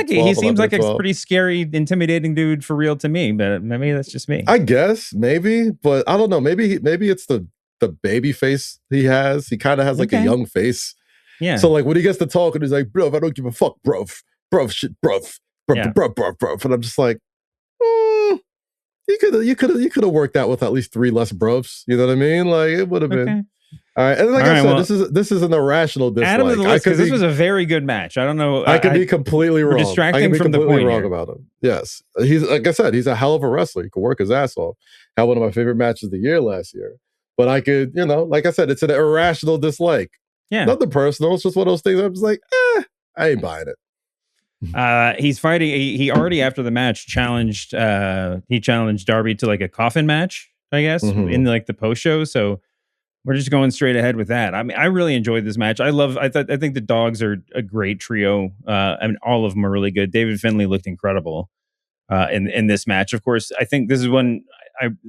like a pretty scary, intimidating dude for real to me, but maybe that's just me. I guess maybe, but I don't know. Maybe it's the baby face he has. He kind of has like a young face. Yeah. So like when he gets to talk and he's like, bro, I don't give a fuck, bro, shit, bro. And I'm just like, you could have worked out with at least 3 less bros. You know what I mean? Like it would have been. All right, and like I said, this is an irrational dislike. Add him to the list because this was a very good match. I don't know. I could be completely wrong. Distracting from the point wrong about him. Yes, he's like I said, he's a hell of a wrestler. He could work his ass off. Had one of my favorite matches of the year last year. But I could, like I said, it's an irrational dislike. Yeah, nothing personal. It's just one of those things. I'm just like, I ain't buying it. He's fighting. He already after the match challenged. He challenged Darby to like a coffin match, I guess, in like the post show. So. We're just going straight ahead with that. I mean, I really enjoyed this match. I think the Dogs are a great trio. I mean, all of them are really good. David Finlay looked incredible in this match. Of course, I think this is one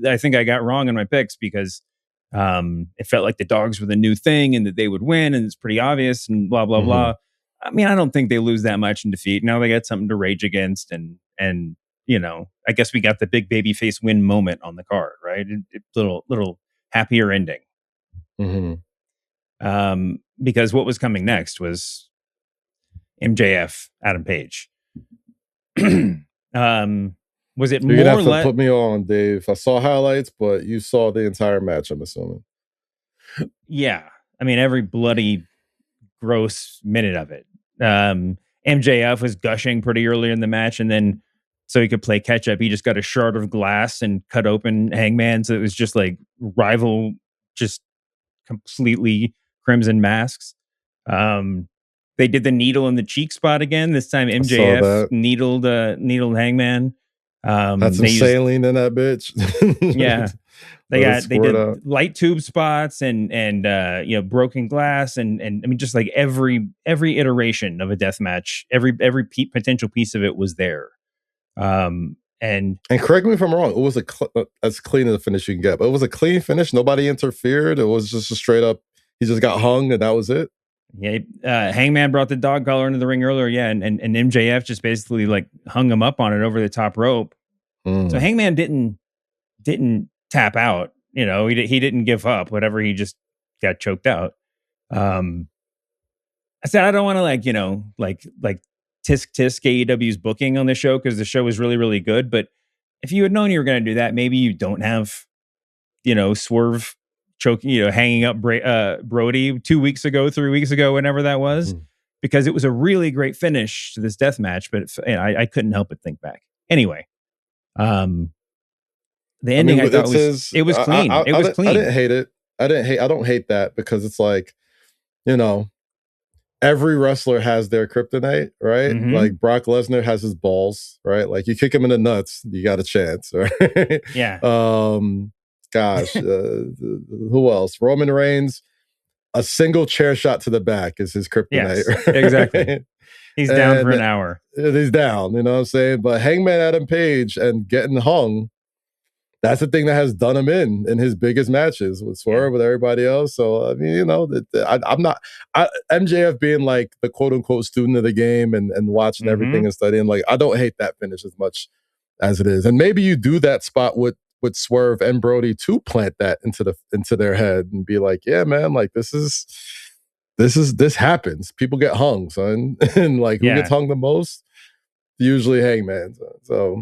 I think I got wrong in my picks because it felt like the Dogs were the new thing and that they would win, and it's pretty obvious and blah blah blah. I mean, I don't think they lose that much in defeat. Now they got something to rage against, and I guess we got the big babyface win moment on the card, right? Little happier ending. Because what was coming next was MJF, Adam Page. Was it You're gonna have to put me on, Dave? I saw highlights, but you saw the entire match, I'm assuming. Yeah, I mean every bloody, gross minute of it. MJF was gushing pretty early in the match, and then so he could play catch up, he just got a shard of glass and cut open Hangman, so it was just like rival just completely crimson masks. They did the needle in the cheek spot again. This time MJF needled Hangman. Had some saline in that bitch. Yeah. They did light tube spots and broken glass and I mean just like every iteration of a death match, every potential piece of it was there. And correct me if I'm wrong, it was as clean as a finish you can get, but it was a clean finish. Nobody interfered. It was just a straight up. He just got hung and that was it. Yeah, Hangman brought the dog collar into the ring earlier. Yeah, and MJF just basically like hung him up on it over the top rope. So Hangman didn't tap out. He didn't give up. Whatever, he just got choked out. I said I don't want to like tisk AEW's booking on the show because the show was really really good. But if you had known you were going to do that, maybe you don't have Swerve choking, hanging up Brody 2 weeks ago, 3 weeks ago, whenever that was, because it was a really great finish to this death match. But I couldn't help but think back. Anyway, the ending I thought was clean. It was clean. I didn't hate it. I don't hate that because it's like, every wrestler has their kryptonite, right? Mm-hmm. Like Brock Lesnar has his balls, right? Like you kick him in the nuts, you got a chance, right? Yeah. Gosh, who else? Roman Reigns, a single chair shot to the back is his kryptonite. Yes, exactly. He's down for an hour. He's down, you know what I'm saying? But Hangman Adam Page and getting hung, that's the thing that has done him in his biggest matches with Swerve, with everybody else. So, I mean, I'm not... MJF being like the quote-unquote student of the game and watching everything and studying, like, I don't hate that finish as much as it is. And maybe you do that spot with Swerve and Brody to plant that into their head and be like, yeah, man, like this happens. People get hung, son. And like who gets hung the most? Usually Hangman. So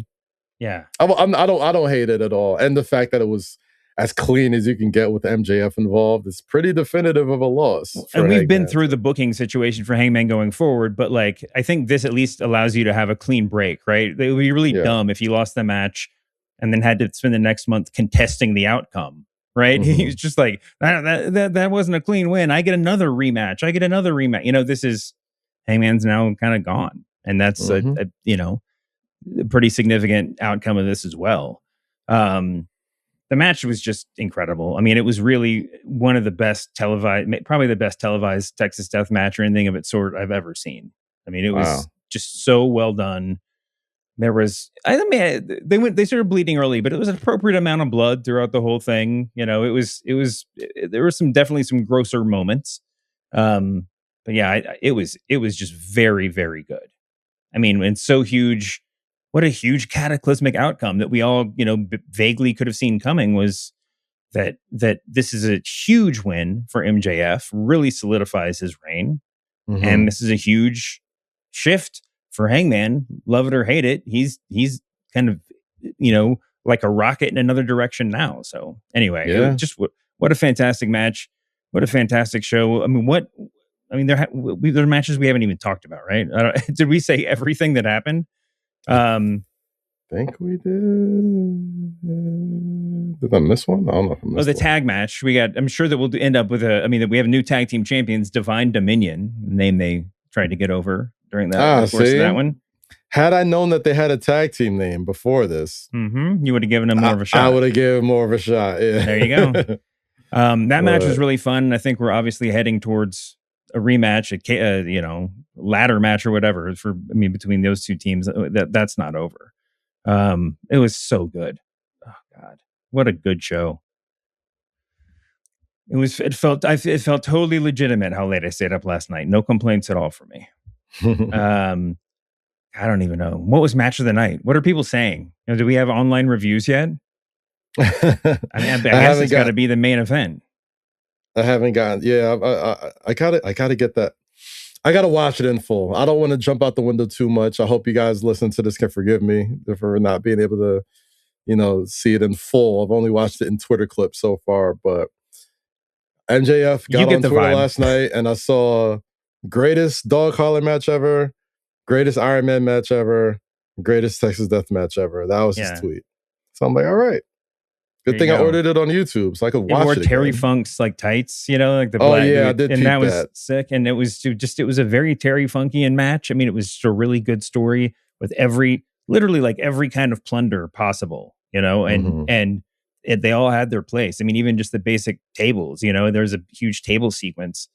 yeah, I don't hate it at all. And the fact that it was as clean as you can get with MJF involved is pretty definitive of a loss. And we've been through the booking situation for Hangman going forward, but like I think this at least allows you to have a clean break, right? It would be really dumb if you lost the match and then had to spend the next month contesting the outcome, right? He was just like, that wasn't a clean win. I get another rematch. This is Hangman's now kind of gone. And that's a pretty significant outcome of this as well. The match was just incredible. I mean, it was really one of the best probably the best televised Texas Death Match or anything of its sort I've ever seen. I mean, it was just so well done. There was, they started bleeding early, but it was an appropriate amount of blood throughout the whole thing. There was definitely some grosser moments. But yeah, it was just very, very good. I mean, it's so huge. What a huge cataclysmic outcome that we all, vaguely could have seen coming was that this is a huge win for MJF, really solidifies his reign. And this is a huge shift for Hangman. Love it or hate it, he's kind of, like a rocket in another direction now. So anyway, it was just what a fantastic match. What a fantastic show. I mean, there are matches we haven't even talked about, right? Did we say everything that happened? I think we did. Did I miss one? I don't know if I missed the tag match. I'm sure that we'll end up with that we have new tag team champions, Divine Dominion, the name they tried to get over during that course of that one. Had I known that they had a tag team name before this, you would have given them more of a shot. I would have given more of a shot. Yeah. There you go. That match was really fun. I think we're obviously heading towards a rematch, ladder match or whatever between those two teams. That's not over. It was so good. Oh God, what a good show. It felt totally legitimate how late I stayed up last night. No complaints at all for me. I don't even know. What was match of the night? What are people saying? Do we have online reviews yet? I guess it's got to be the main event. I haven't gotten. Yeah, I gotta get that. I gotta watch it in full. I don't want to jump out the window too much. I hope you guys listen to this can forgive me for not being able to, see it in full. I've only watched it in Twitter clips so far, but MJF got on Twitter last night and I saw greatest dog collar match ever, greatest Iron Man match ever, greatest Texas Death match ever. That was his tweet. So I'm like, all right. Good thing I ordered it on YouTube so I could watch it. Wore Terry Funk's like tights, like the black. Oh yeah, I did. And that was sick. And it was a very Terry Funkian match. I mean, it was just a really good story with literally like every kind of plunder possible, and they all had their place. I mean, even just the basic tables, there's a huge table sequence.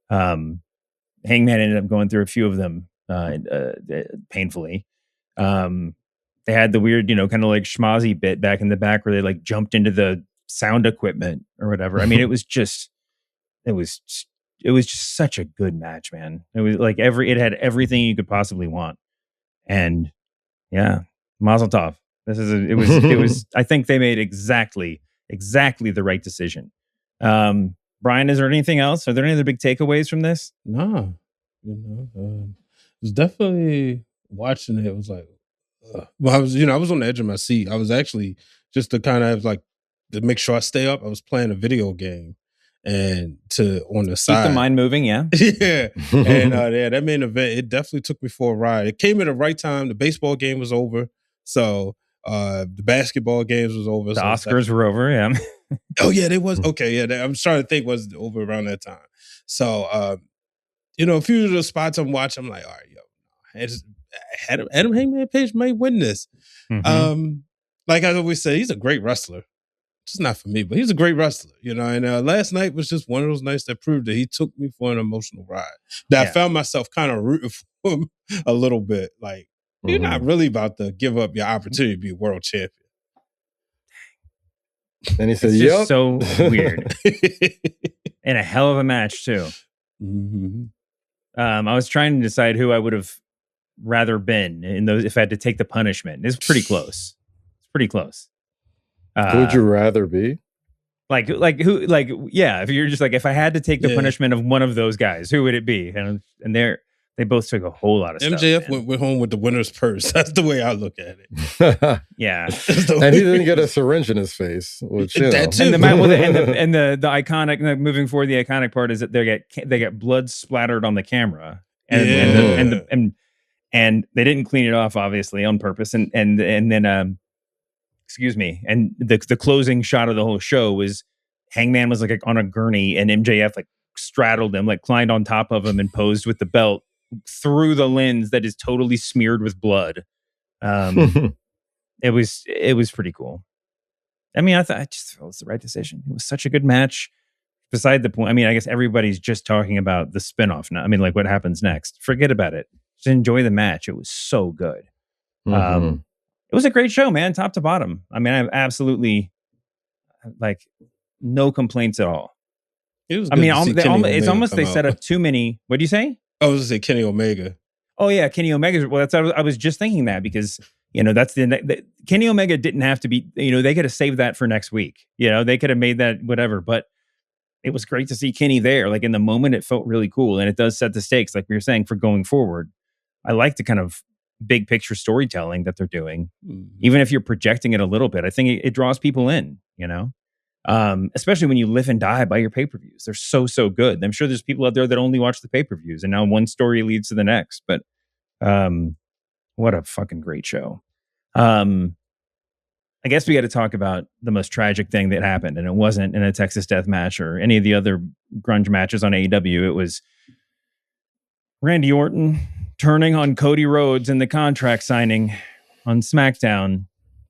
Hangman ended up going through a few of them painfully. They had the weird, kind of like schmozzy bit back in the back where they like jumped into the sound equipment or whatever. I mean, it was just such a good match, man. It was like it had everything you could possibly want. And yeah, Mazel Tov. It was, I think they made exactly the right decision. Brian, is there anything else? Are there any other big takeaways from this? No, it was definitely watching it. It was like, well, I was on the edge of my seat. I was actually just to kind of like to make sure I stay up. I was playing a video game and on the side, keep the mind moving. Yeah, yeah, and that main event, it definitely took me for a ride. It came at the right time. The baseball game was over, so the basketball games was over. The Oscars were over. Yeah. Oh yeah, they was okay. Yeah, I'm trying to think was over around that time. So a few of the spots I'm watching, I'm like, all right, Adam Hangman Page may win this. Mm-hmm. Like I always say, he's a great wrestler. Just not for me, but he's a great wrestler, And last night was just one of those nights that proved that he took me for an emotional ride. That I found myself kind of rooting for him a little bit. Like you're not really about to give up your opportunity to be a world champion. And he said, "It's just so weird." And a hell of a match too. Mm-hmm. I was trying to decide who I would have rather been in those if I had to take the punishment. It's pretty close. Who would you rather be? Like who? Like yeah. If you're just like if I had to take the punishment of one of those guys, who would it be? And they both took a whole lot of MJF stuff. went home with the winner's purse. That's the way I look at it. Yeah, and he didn't get a syringe in his face. Which, that too. And the iconic moving forward. The iconic part is that they get blood splattered on the camera, and they didn't clean it off obviously on purpose. And then excuse me. And the closing shot of the whole show was Hangman was like on a gurney, and MJF like straddled him, like climbed on top of him, and posed with the belt through the lens that is totally smeared with blood. It was pretty cool. I mean, I just felt it was the right decision. It was such a good match. Beside the point, I mean, I guess everybody's just talking about the spinoff now. I mean, like what happens next? Forget about it. Just enjoy the match. It was so good. It was a great show, man, top to bottom. I mean, I have absolutely like no complaints at all. It was. I mean, it's almost they set up too many. What do you say? I was going to say Kenny Omega. Oh yeah, Kenny Omega. Well, I was just thinking that because that's the Kenny Omega didn't have to be. They could have saved that for next week. They could have made that whatever. But it was great to see Kenny there. Like in the moment, it felt really cool, and it does set the stakes, like we were saying, for going forward. I like the kind of big picture storytelling that they're doing, even if you're projecting it a little bit. I think it draws people in. Especially when you live and die by your pay-per-views. They're so good. I'm sure there's people out there that only watch the pay-per-views, and now one story leads to the next. But what a fucking great show. I guess we got to talk about the most tragic thing that happened, and it wasn't in a Texas Death Match or any of the other grunge matches on AEW. It was Randy Orton turning on Cody Rhodes in the contract signing on SmackDown.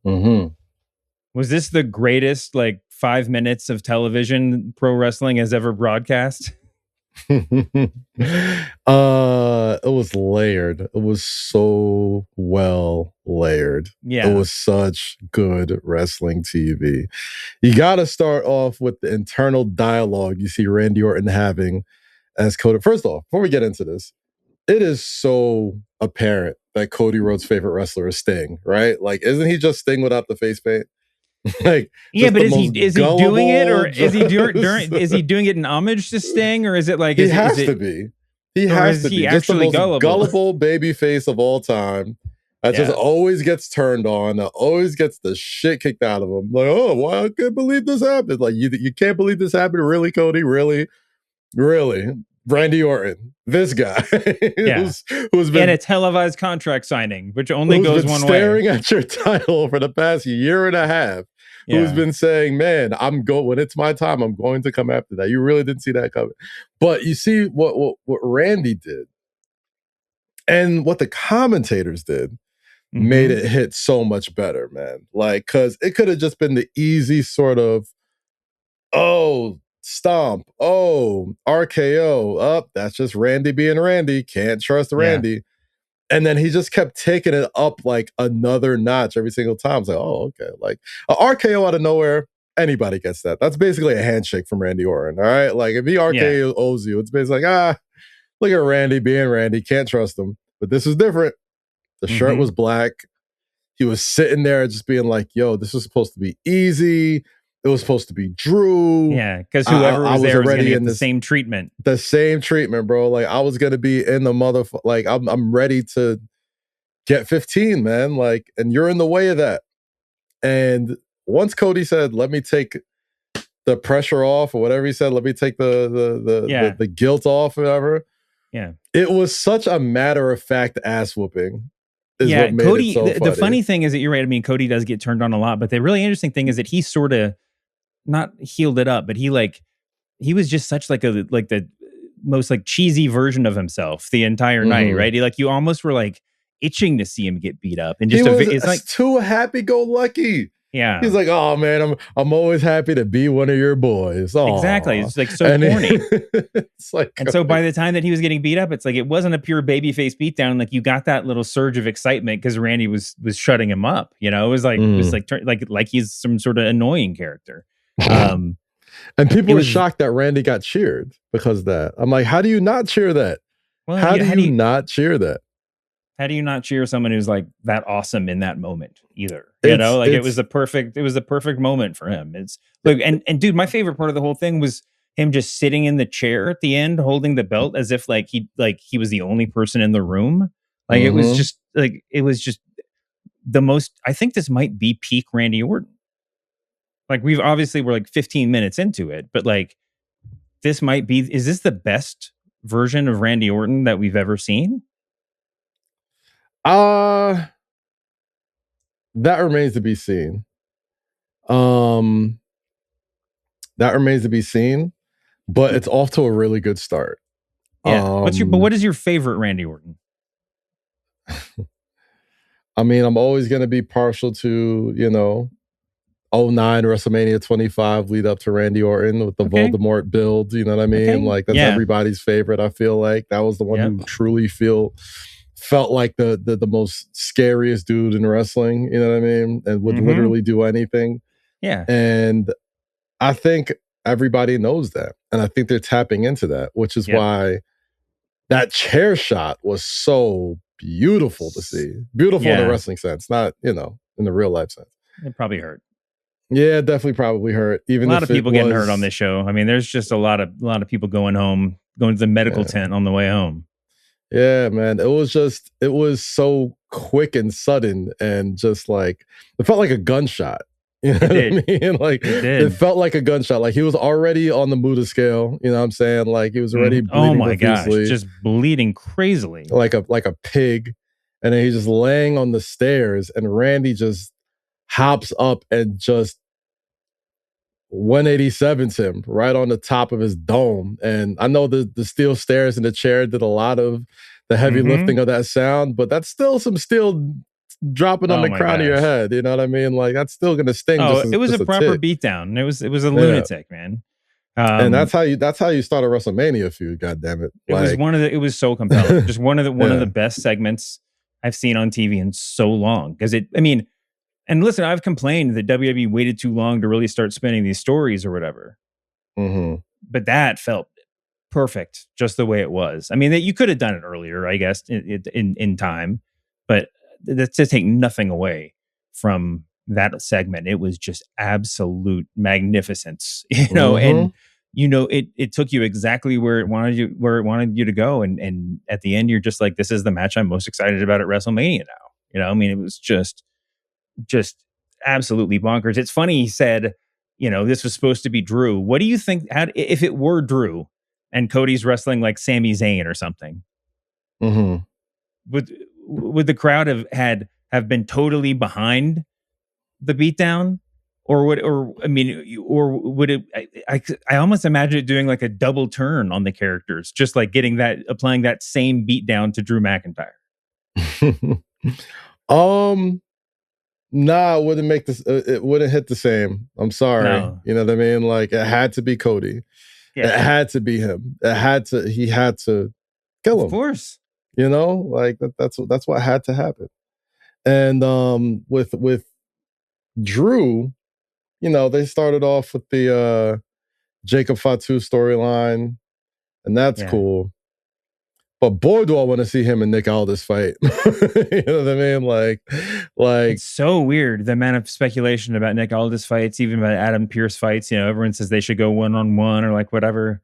Was this the greatest 5 minutes of television pro wrestling has ever broadcast? It was layered. It was so well layered. Yeah. It was such good wrestling TV. You got to start off with the internal dialogue you see Randy Orton having as Cody. First off, before we get into this, it is so apparent that Cody Rhodes' favorite wrestler is Sting, right? Like, isn't he just Sting without the face paint? Yeah, but is he doing it, or is he doing it in homage to Sting, or is it like he has to be? He has to be just the most gullible baby face of all time. That just always gets turned on. Always gets the shit kicked out of him. Like, oh, well, I can't believe this happened. Like, you can't believe this happened, really, Cody? Really? Randy Orton, this guy, who's been in a televised contract signing, which only goes one way. Staring at your title for the past year and a half. who's been saying, man, when it's my time, I'm going to come after that. You really didn't see that coming. But you see what Randy did and what the commentators did made it hit so much better, man. Like, because it could have just been the easy sort of, oh, stomp, oh, RKO, that's just Randy being Randy. Can't trust Randy. Yeah. And then he just kept taking it up like another notch every single time. It's like, oh, okay. Like a RKO out of nowhere, anybody gets that. That's basically a handshake from Randy Orton. All right. Like if he RKOs you, it's basically like, look at Randy being Randy. Can't trust him. But this is different. The shirt was black. He was sitting there just being like, yo, this was supposed to be easy. It was supposed to be Drew. Yeah, because whoever was there was going to get the same treatment. The same treatment, bro. Like, I was going to be in the motherfucker. Like, I'm ready to get 15, man. Like, and you're in the way of that. And once Cody said, let me take the pressure off, or whatever he said, let me take the guilt off, or whatever. Yeah. It was such a matter-of-fact ass whooping. Yeah, Cody, the funny thing is that you're right. I mean, Cody does get turned on a lot, but the really interesting thing is that he sort of not healed it up, but he was just such the most cheesy version of himself the entire night, right? You almost were itching to see him get beat up, and just it's too happy-go-lucky. Yeah, he's like, oh man, I'm always happy to be one of your boys. Aww. Exactly, it's so corny. It's and so by the time that he was getting beat up, it's it wasn't a pure babyface beatdown. You got that little surge of excitement because Randy was shutting him up. It was it was like he's some sort of annoying character. And people were shocked that Randy got cheered because of that. I'm like, how do you not cheer that? Well, how do you not cheer that? How do you not cheer someone who's that awesome in that moment either? It was the perfect moment for him. It's and dude, my favorite part of the whole thing was him just sitting in the chair at the end, holding the belt as if he was the only person in the room. It was just the most, I think this might be peak Randy Orton. We've obviously we're 15 minutes into it, but this might be, is this the best version of Randy Orton that we've ever seen? That remains to be seen. That remains to be seen, but it's off to a really good start. Yeah. What is your favorite Randy Orton? I mean, I'm always going to be partial to, 09 WrestleMania 25 lead up to Randy Orton with the Voldemort build. You know what I mean? That's everybody's favorite. I feel like that was the one who truly felt like the most scariest dude in wrestling, you know what I mean? And would literally do anything. Yeah. And I think everybody knows that. And I think they're tapping into that, which is why that chair shot was so beautiful to see. Beautiful in the wrestling sense, not, in the real life sense. It probably hurt. Yeah, it definitely probably hurt. Even a lot of people getting hurt on this show. I mean, there's just a lot of people going to the medical tent on the way home. Yeah, man. It was so quick and sudden, and just it felt like a gunshot. You know what I mean? It felt like a gunshot. He was already on the Muda scale. You know what I'm saying? He was already bleeding. Oh my gosh, just bleeding crazily. Like a pig. And then he's just laying on the stairs, and Randy just hops up and just 187s him right on the top of his dome. And I know the steel stairs in the chair did a lot of the heavy lifting of that sound, but that's still some steel dropping on the crown of your head. You know what I mean? That's still gonna sting. It was a proper beatdown. It was a lunatic, man. And that's how you start a WrestleMania feud. God damn it! It was so compelling. Just one of the best segments I've seen on TV in so long. Because and listen, I've complained that WWE waited too long to really start spinning these stories or whatever. But that felt perfect, just the way it was. I mean, that you could have done it earlier, I guess, in time, but that's to take nothing away from that segment. It was just absolute magnificence, and it took you exactly where it wanted you to go, and at the end, you're just like, this is the match I'm most excited about at WrestleMania now. It was just absolutely bonkers. It's funny he said, this was supposed to be Drew. What do you think if it were Drew and Cody's wrestling like Sami Zayn or something? Would the crowd have been totally behind the beatdown? or would it? I almost imagine it doing like a double turn on the characters, just like applying that same beat down to Drew McIntyre. Nah, it wouldn't make this. It wouldn't hit the same. I'm sorry. No. You know what I mean? Like it had to be Cody. Yeah. It had to be him. He had to kill him. Of course. You know, like that's what had to happen. And with Drew, you know, they started off with the Jacob Fatu storyline, and that's cool. But boy, do I want to see him and Nick Aldis fight. You know what I mean? Like it's so weird. The amount of speculation about Nick Aldis fights, even about Adam Pearce fights. You know, everyone says they should go 1-on-1 or like whatever.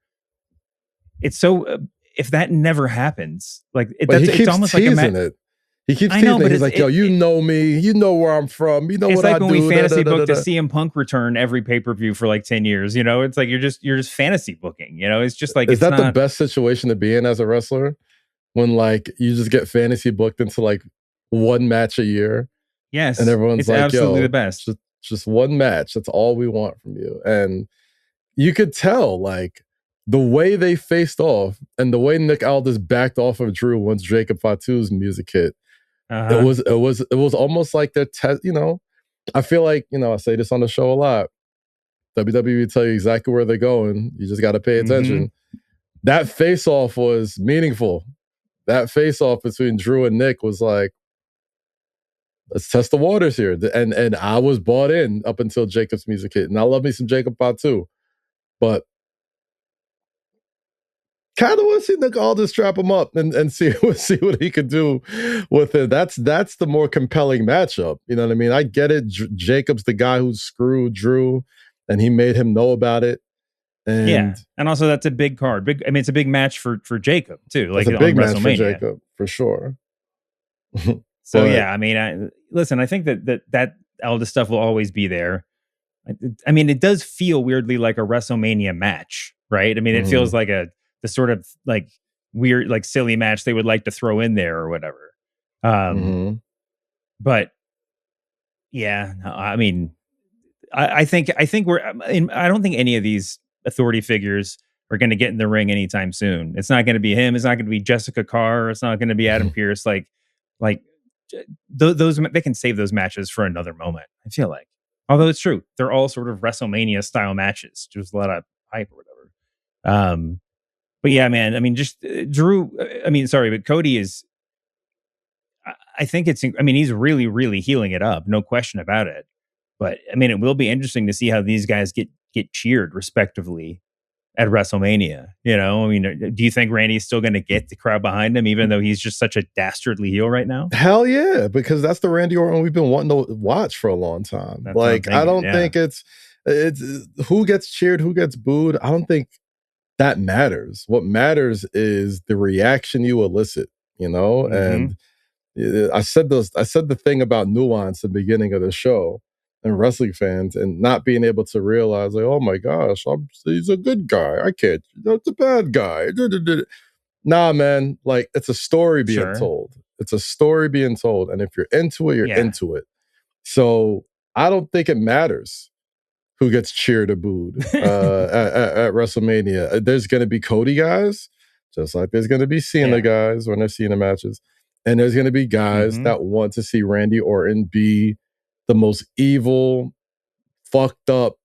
It's so if that never happens, like it's almost like it. He keeps teasing it. He's like, yo, you know me. You know where I'm from. You know what I do. It's like when we fantasy booked a CM Punk return every pay-per-view for like 10 years. You know, it's like you're just fantasy booking. You know, it's just like is that the best situation to be in as a wrestler? When like you just get fantasy booked into like one match a year. Yes. And everyone's it's like, absolutely yo, the best. Just one match. That's all we want from you. And you could tell like the way they faced off and the way Nick Aldis backed off of Drew once Jacob Fatu's music hit. It was almost like their test, you know. I feel like, you know, I say this on the show a lot. WWE tell you exactly where they're going. You just got to pay attention. That face-off was meaningful. That face-off between Drew and Nick was like, let's test the waters here. And I was bought in up until Jacob's music hit. And I love me some Jacob Fatu. But kind of want to see Nick Aldis strap him up and see what he could do with it. That's the more compelling matchup. You know what I mean? I get it. Jacob's the guy who screwed Drew, and he made him know about it. And and also that's a big card. It's a big match for Jacob too. Like it's a big on match WrestleMania. for Jacob for sure. So yeah, I mean, listen, I think that Aldis stuff will always be there. I mean, it does feel weirdly like a WrestleMania match, right? I mean, it feels like the sort of like weird, like silly match they would like to throw in there or whatever. But yeah, I mean, I think I don't think any of these authority figures are going to get in the ring anytime soon. It's not going to be him. It's not going to be Jessica Carr. It's not going to be Adam Pearce. Like those they can save those matches for another moment. I feel like, although it's true, they're all sort of WrestleMania style matches. Just a lot of hype or whatever. But yeah, man. I mean, just Drew. I mean, sorry, but Cody is. I think it's. I mean, he's really, really healing it up. No question about it. But I mean, it will be interesting to see how these guys get cheered respectively at WrestleMania. You know, I mean, do you think Randy's still going to get the crowd behind him, even though he's just such a dastardly heel right now? Hell yeah, because that's the Randy Orton we've been wanting to watch for a long time. That's like, I don't think it's who gets cheered, who gets booed. I don't think that matters. What matters is the reaction you elicit. You know, and I said the thing about nuance at the beginning of the show. And wrestling fans and not being able to realize, like, oh my gosh, he's a good guy. I can't, that's a bad guy. Nah, man, like it's a story being told. It's a story being told. And if you're into it, you're into it. So I don't think it matters who gets cheered or booed at WrestleMania. There's going to be Cody guys, just like there's going to be Cena guys when they're Cena matches. And there's going to be guys that want to see Randy Orton be the most evil, fucked up,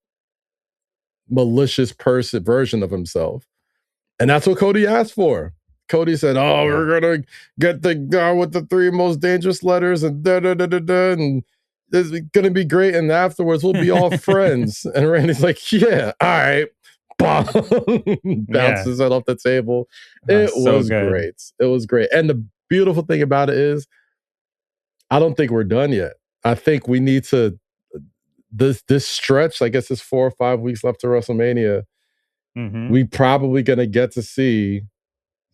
malicious version of himself. And that's what Cody asked for. Cody said, oh, we're going to get the guy with the 3 most dangerous letters and da-da-da-da-da, and it's going to be great. And afterwards, we'll be all friends. And Randy's like, yeah, all right. Bounces it off the table. It was great. It was great. And the beautiful thing about it is, I don't think we're done yet. I think we need to this stretch. I guess it's 4 or 5 weeks left to WrestleMania. We probably gonna get to see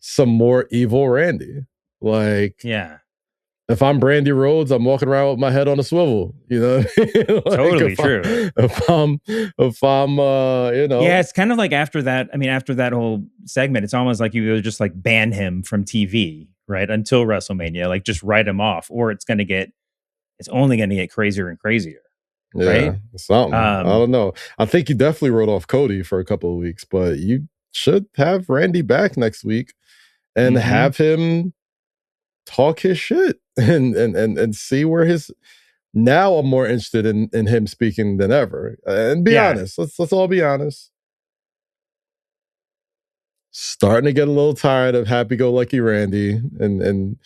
some more evil Randy. Like, if I'm Brandy Rhodes, I'm walking around with my head on a swivel. You know, like totally true. If I'm, you know, it's kind of like after that. I mean, after that whole segment, it's almost like you either just like ban him from TV, right, until WrestleMania, like just write him off, or it's only going to get crazier and crazier. right? Something. I don't know. I think you definitely wrote off Cody for a couple of weeks, but you should have Randy back next week and have him talk his shit and see where his. Now I'm more interested in him speaking than ever. And be honest. Let's all be honest. Starting to get a little tired of happy-go-lucky Randy and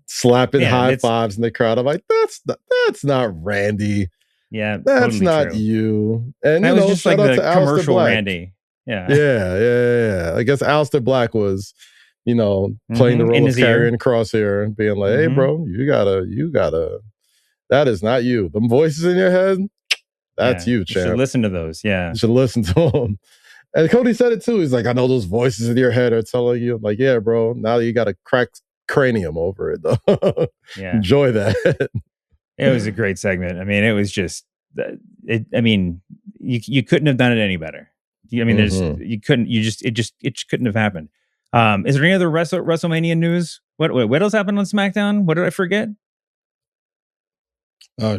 slapping high fives in the crowd. I'm like, that's not Randy. Yeah, that's totally not true. you. And that you was know, just like the commercial Black. Randy. Yeah. I guess Aleister Black was, playing the role of carrying Crosshair and being like, hey, bro, you gotta. That is not you. Them voices in your head, that's you, champ. You should listen to those. Yeah, you should listen to them. And Cody said it too. He's like, I know those voices in your head are telling you. I'm like, yeah, bro. Now you got a cracked cranium over it, though. Enjoy that. It was a great segment. I mean, it was just. You couldn't have done it any better. I mean, you couldn't. It couldn't have happened. Is there any other WrestleMania news? What else happened on SmackDown? What did I forget?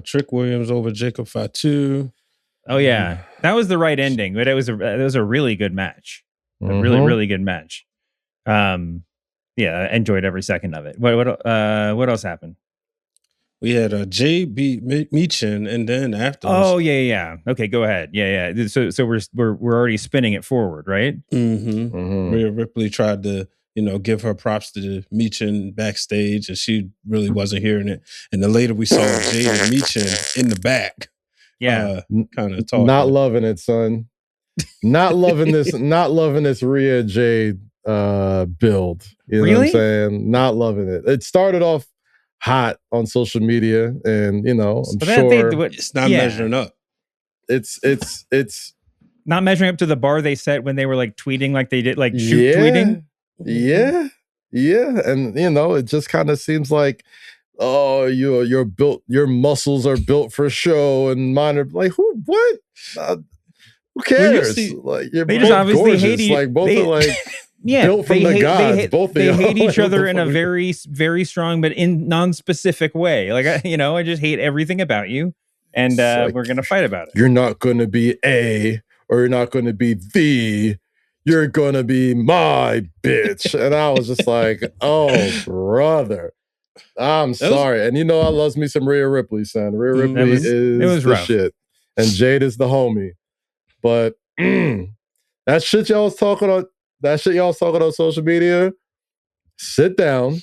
Trick Williams over Jacob Fatu. Oh yeah, that was the right ending, but it was a really good match. A really, really good match. I enjoyed every second of it. What else happened? We had Jay beat Michin, and then afterwards. Oh yeah. Okay, go ahead. Yeah. So we're already spinning it forward, right? Rhea Ripley tried to give her props to Michin backstage, and she really wasn't hearing it. And then later we saw Jay and Michin in the back. Yeah, kind of talking. Not loving it, son. Not loving this. Not loving this Rhea Jade build. You know what I'm saying? Not loving it. It started off hot on social media, and I'm sure it's not measuring up. It's not measuring up to the bar they set when they were like tweeting like they did, like shoot tweeting. Yeah, and it just kind of seems like, oh, you're built, your muscles are built for show, and mine are like, what? Who cares? Like, you're they just obviously gorgeous. Hate each, like both are like. Yeah, built from the gods. Both they hate each other in a very, very strong but in non-specific way. Like I just hate everything about you, and like, we're gonna fight about it. You're not gonna be a, or you're not gonna be the. You're gonna be my bitch. And I was just like, oh brother, I'm sorry. And I love me some Rhea Ripley, son. Rhea Ripley is the rough shit, and Jade is the homie. But that shit y'all was talking on. That shit y'all was talking on social media, sit down,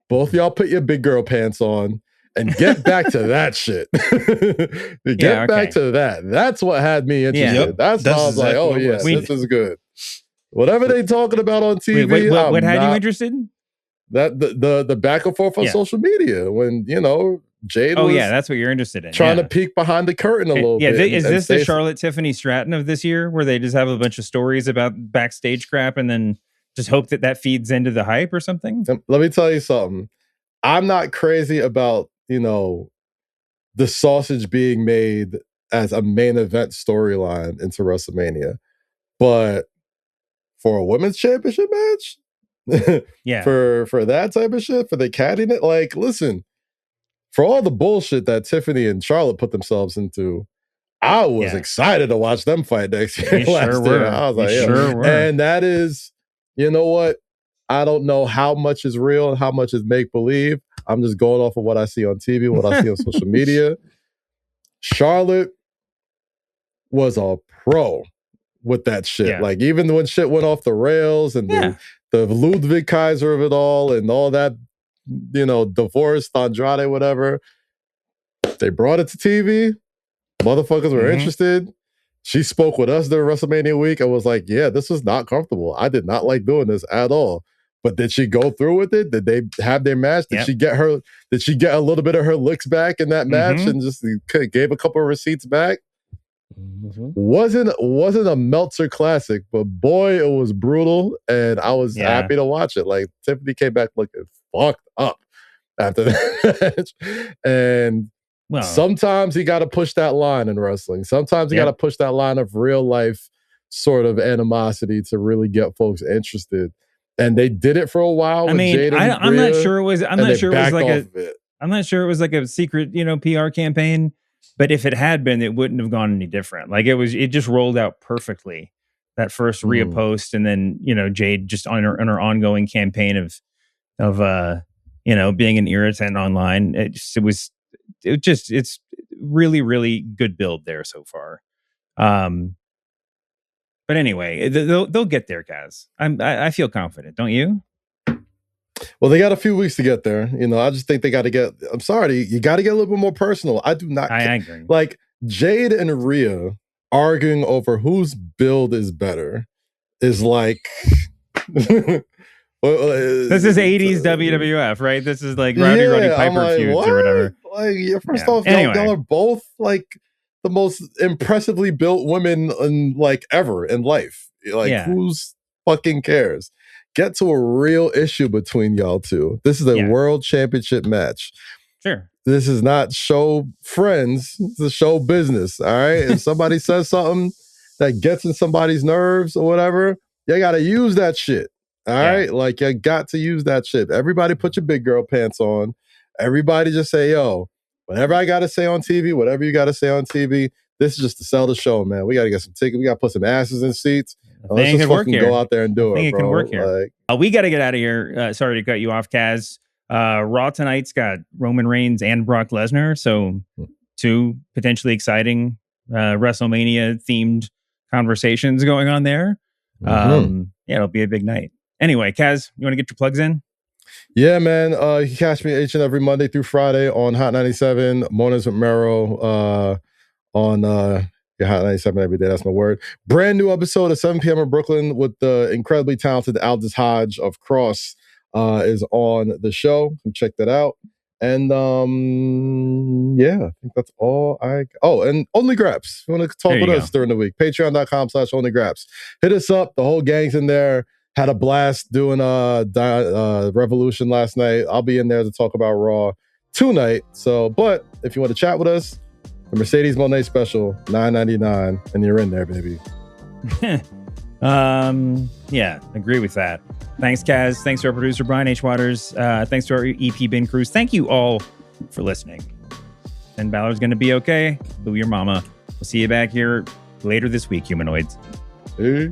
both y'all put your big girl pants on, and get back to that shit. Back to that. That's what had me interested. Yep. That's why I was like, oh yeah, this is good. Whatever they talking about on TV. What had you interested? That the back and forth on social media when Jade. Oh yeah, that's what you're interested in. Trying to peek behind the curtain a little bit. Is this the Charlotte Tiffany Stratton of this year, where they just have a bunch of stories about backstage crap and then just hope that feeds into the hype or something? Let me tell you something. I'm not crazy about the sausage being made as a main event storyline into WrestleMania, but for a women's championship match, for that type of shit, for the catting it, like, listen. For all the bullshit that Tiffany and Charlotte put themselves into, I was excited to watch them fight next year. Last year. I was like, were. And that is, you know what? I don't know how much is real and how much is make-believe. I'm just going off of what I see on TV, what I see on social media. Charlotte was a pro with that shit. Yeah. Like, even when shit went off the rails and the Ludwig Kaiser of it all and all that, divorced Andrade, whatever. They brought it to TV. Motherfuckers were interested. She spoke with us during WrestleMania week and was like, yeah, this was not comfortable. I did not like doing this at all. But did she go through with it? Did they have their match? Did she get a little bit of her licks back in that match and just gave a couple of receipts back? Wasn't a Meltzer classic, but boy, it was brutal, and I was happy to watch it. Like, Tiffany came back looking fucked up after that match. And sometimes you got to push that line in wrestling. Sometimes you got to push that line of real life sort of animosity to really get folks interested. And they did it for a while. I mean, I'm not sure it was. I'm not sure it was like a secret, PR campaign. But if it had been, it wouldn't have gone any different. Like it just rolled out perfectly. That first Rhea post, and then Jade just on her ongoing campaign of being an irritant online. It's really, really good build there so far. But anyway, they'll get there, Kaz. I feel confident, don't you? Well, they got a few weeks to get there. I just think they got to get. I'm sorry, you got to get a little bit more personal. I do not. I agree. Like Jade and Rhea arguing over whose build is better is like. This is 80s WWF, right? This is like Rowdy Piper feuds or whatever. Like, first off, y'all are both like the most impressively built women in like ever in life. Like, who's fucking cares? Get to a real issue between y'all two. This is a world championship match. Sure. This is not show friends. It's a show business. All right. If somebody says something that gets in somebody's nerves or whatever, you got to use that shit. All right. Like, you got to use that shit. Everybody put your big girl pants on. Everybody just say, yo, whatever I got to say on TV, whatever you got to say on TV, this is just to sell the show, man. We got to get some tickets. We got to put some asses in seats. Let's just fucking go out there and do it, bro. Can work here. Like, we got to get out of here. Sorry to cut you off, Kaz. Raw tonight's got Roman Reigns and Brock Lesnar. So two potentially exciting WrestleMania themed conversations going on there. It'll be a big night. Anyway, Kaz, you want to get your plugs in? Yeah, man. You can catch me each and every Monday through Friday on Hot 97, Mornings with Mero on Hot 97 every day. That's my word. Brand new episode at 7 p.m. in Brooklyn with the incredibly talented Aldous Hodge of Cross is on the show. Come check that out. And I think that's all and Only Graps. If you want to talk with us during the week, patreon.com/onlygraps. Hit us up. The whole gang's in there. Had a blast doing Revolution last night. I'll be in there to talk about Raw tonight. So, but if you want to chat with us, the Mercedes Monet special, $9.99, and you're in there, baby. Agree with that. Thanks, Kaz. Thanks to our producer, Brian H. Waters. Thanks to our EP, Ben Cruz. Thank you all for listening. Finn Balor's going to be okay. Boo your mama. We'll see you back here later this week, humanoids. Hey.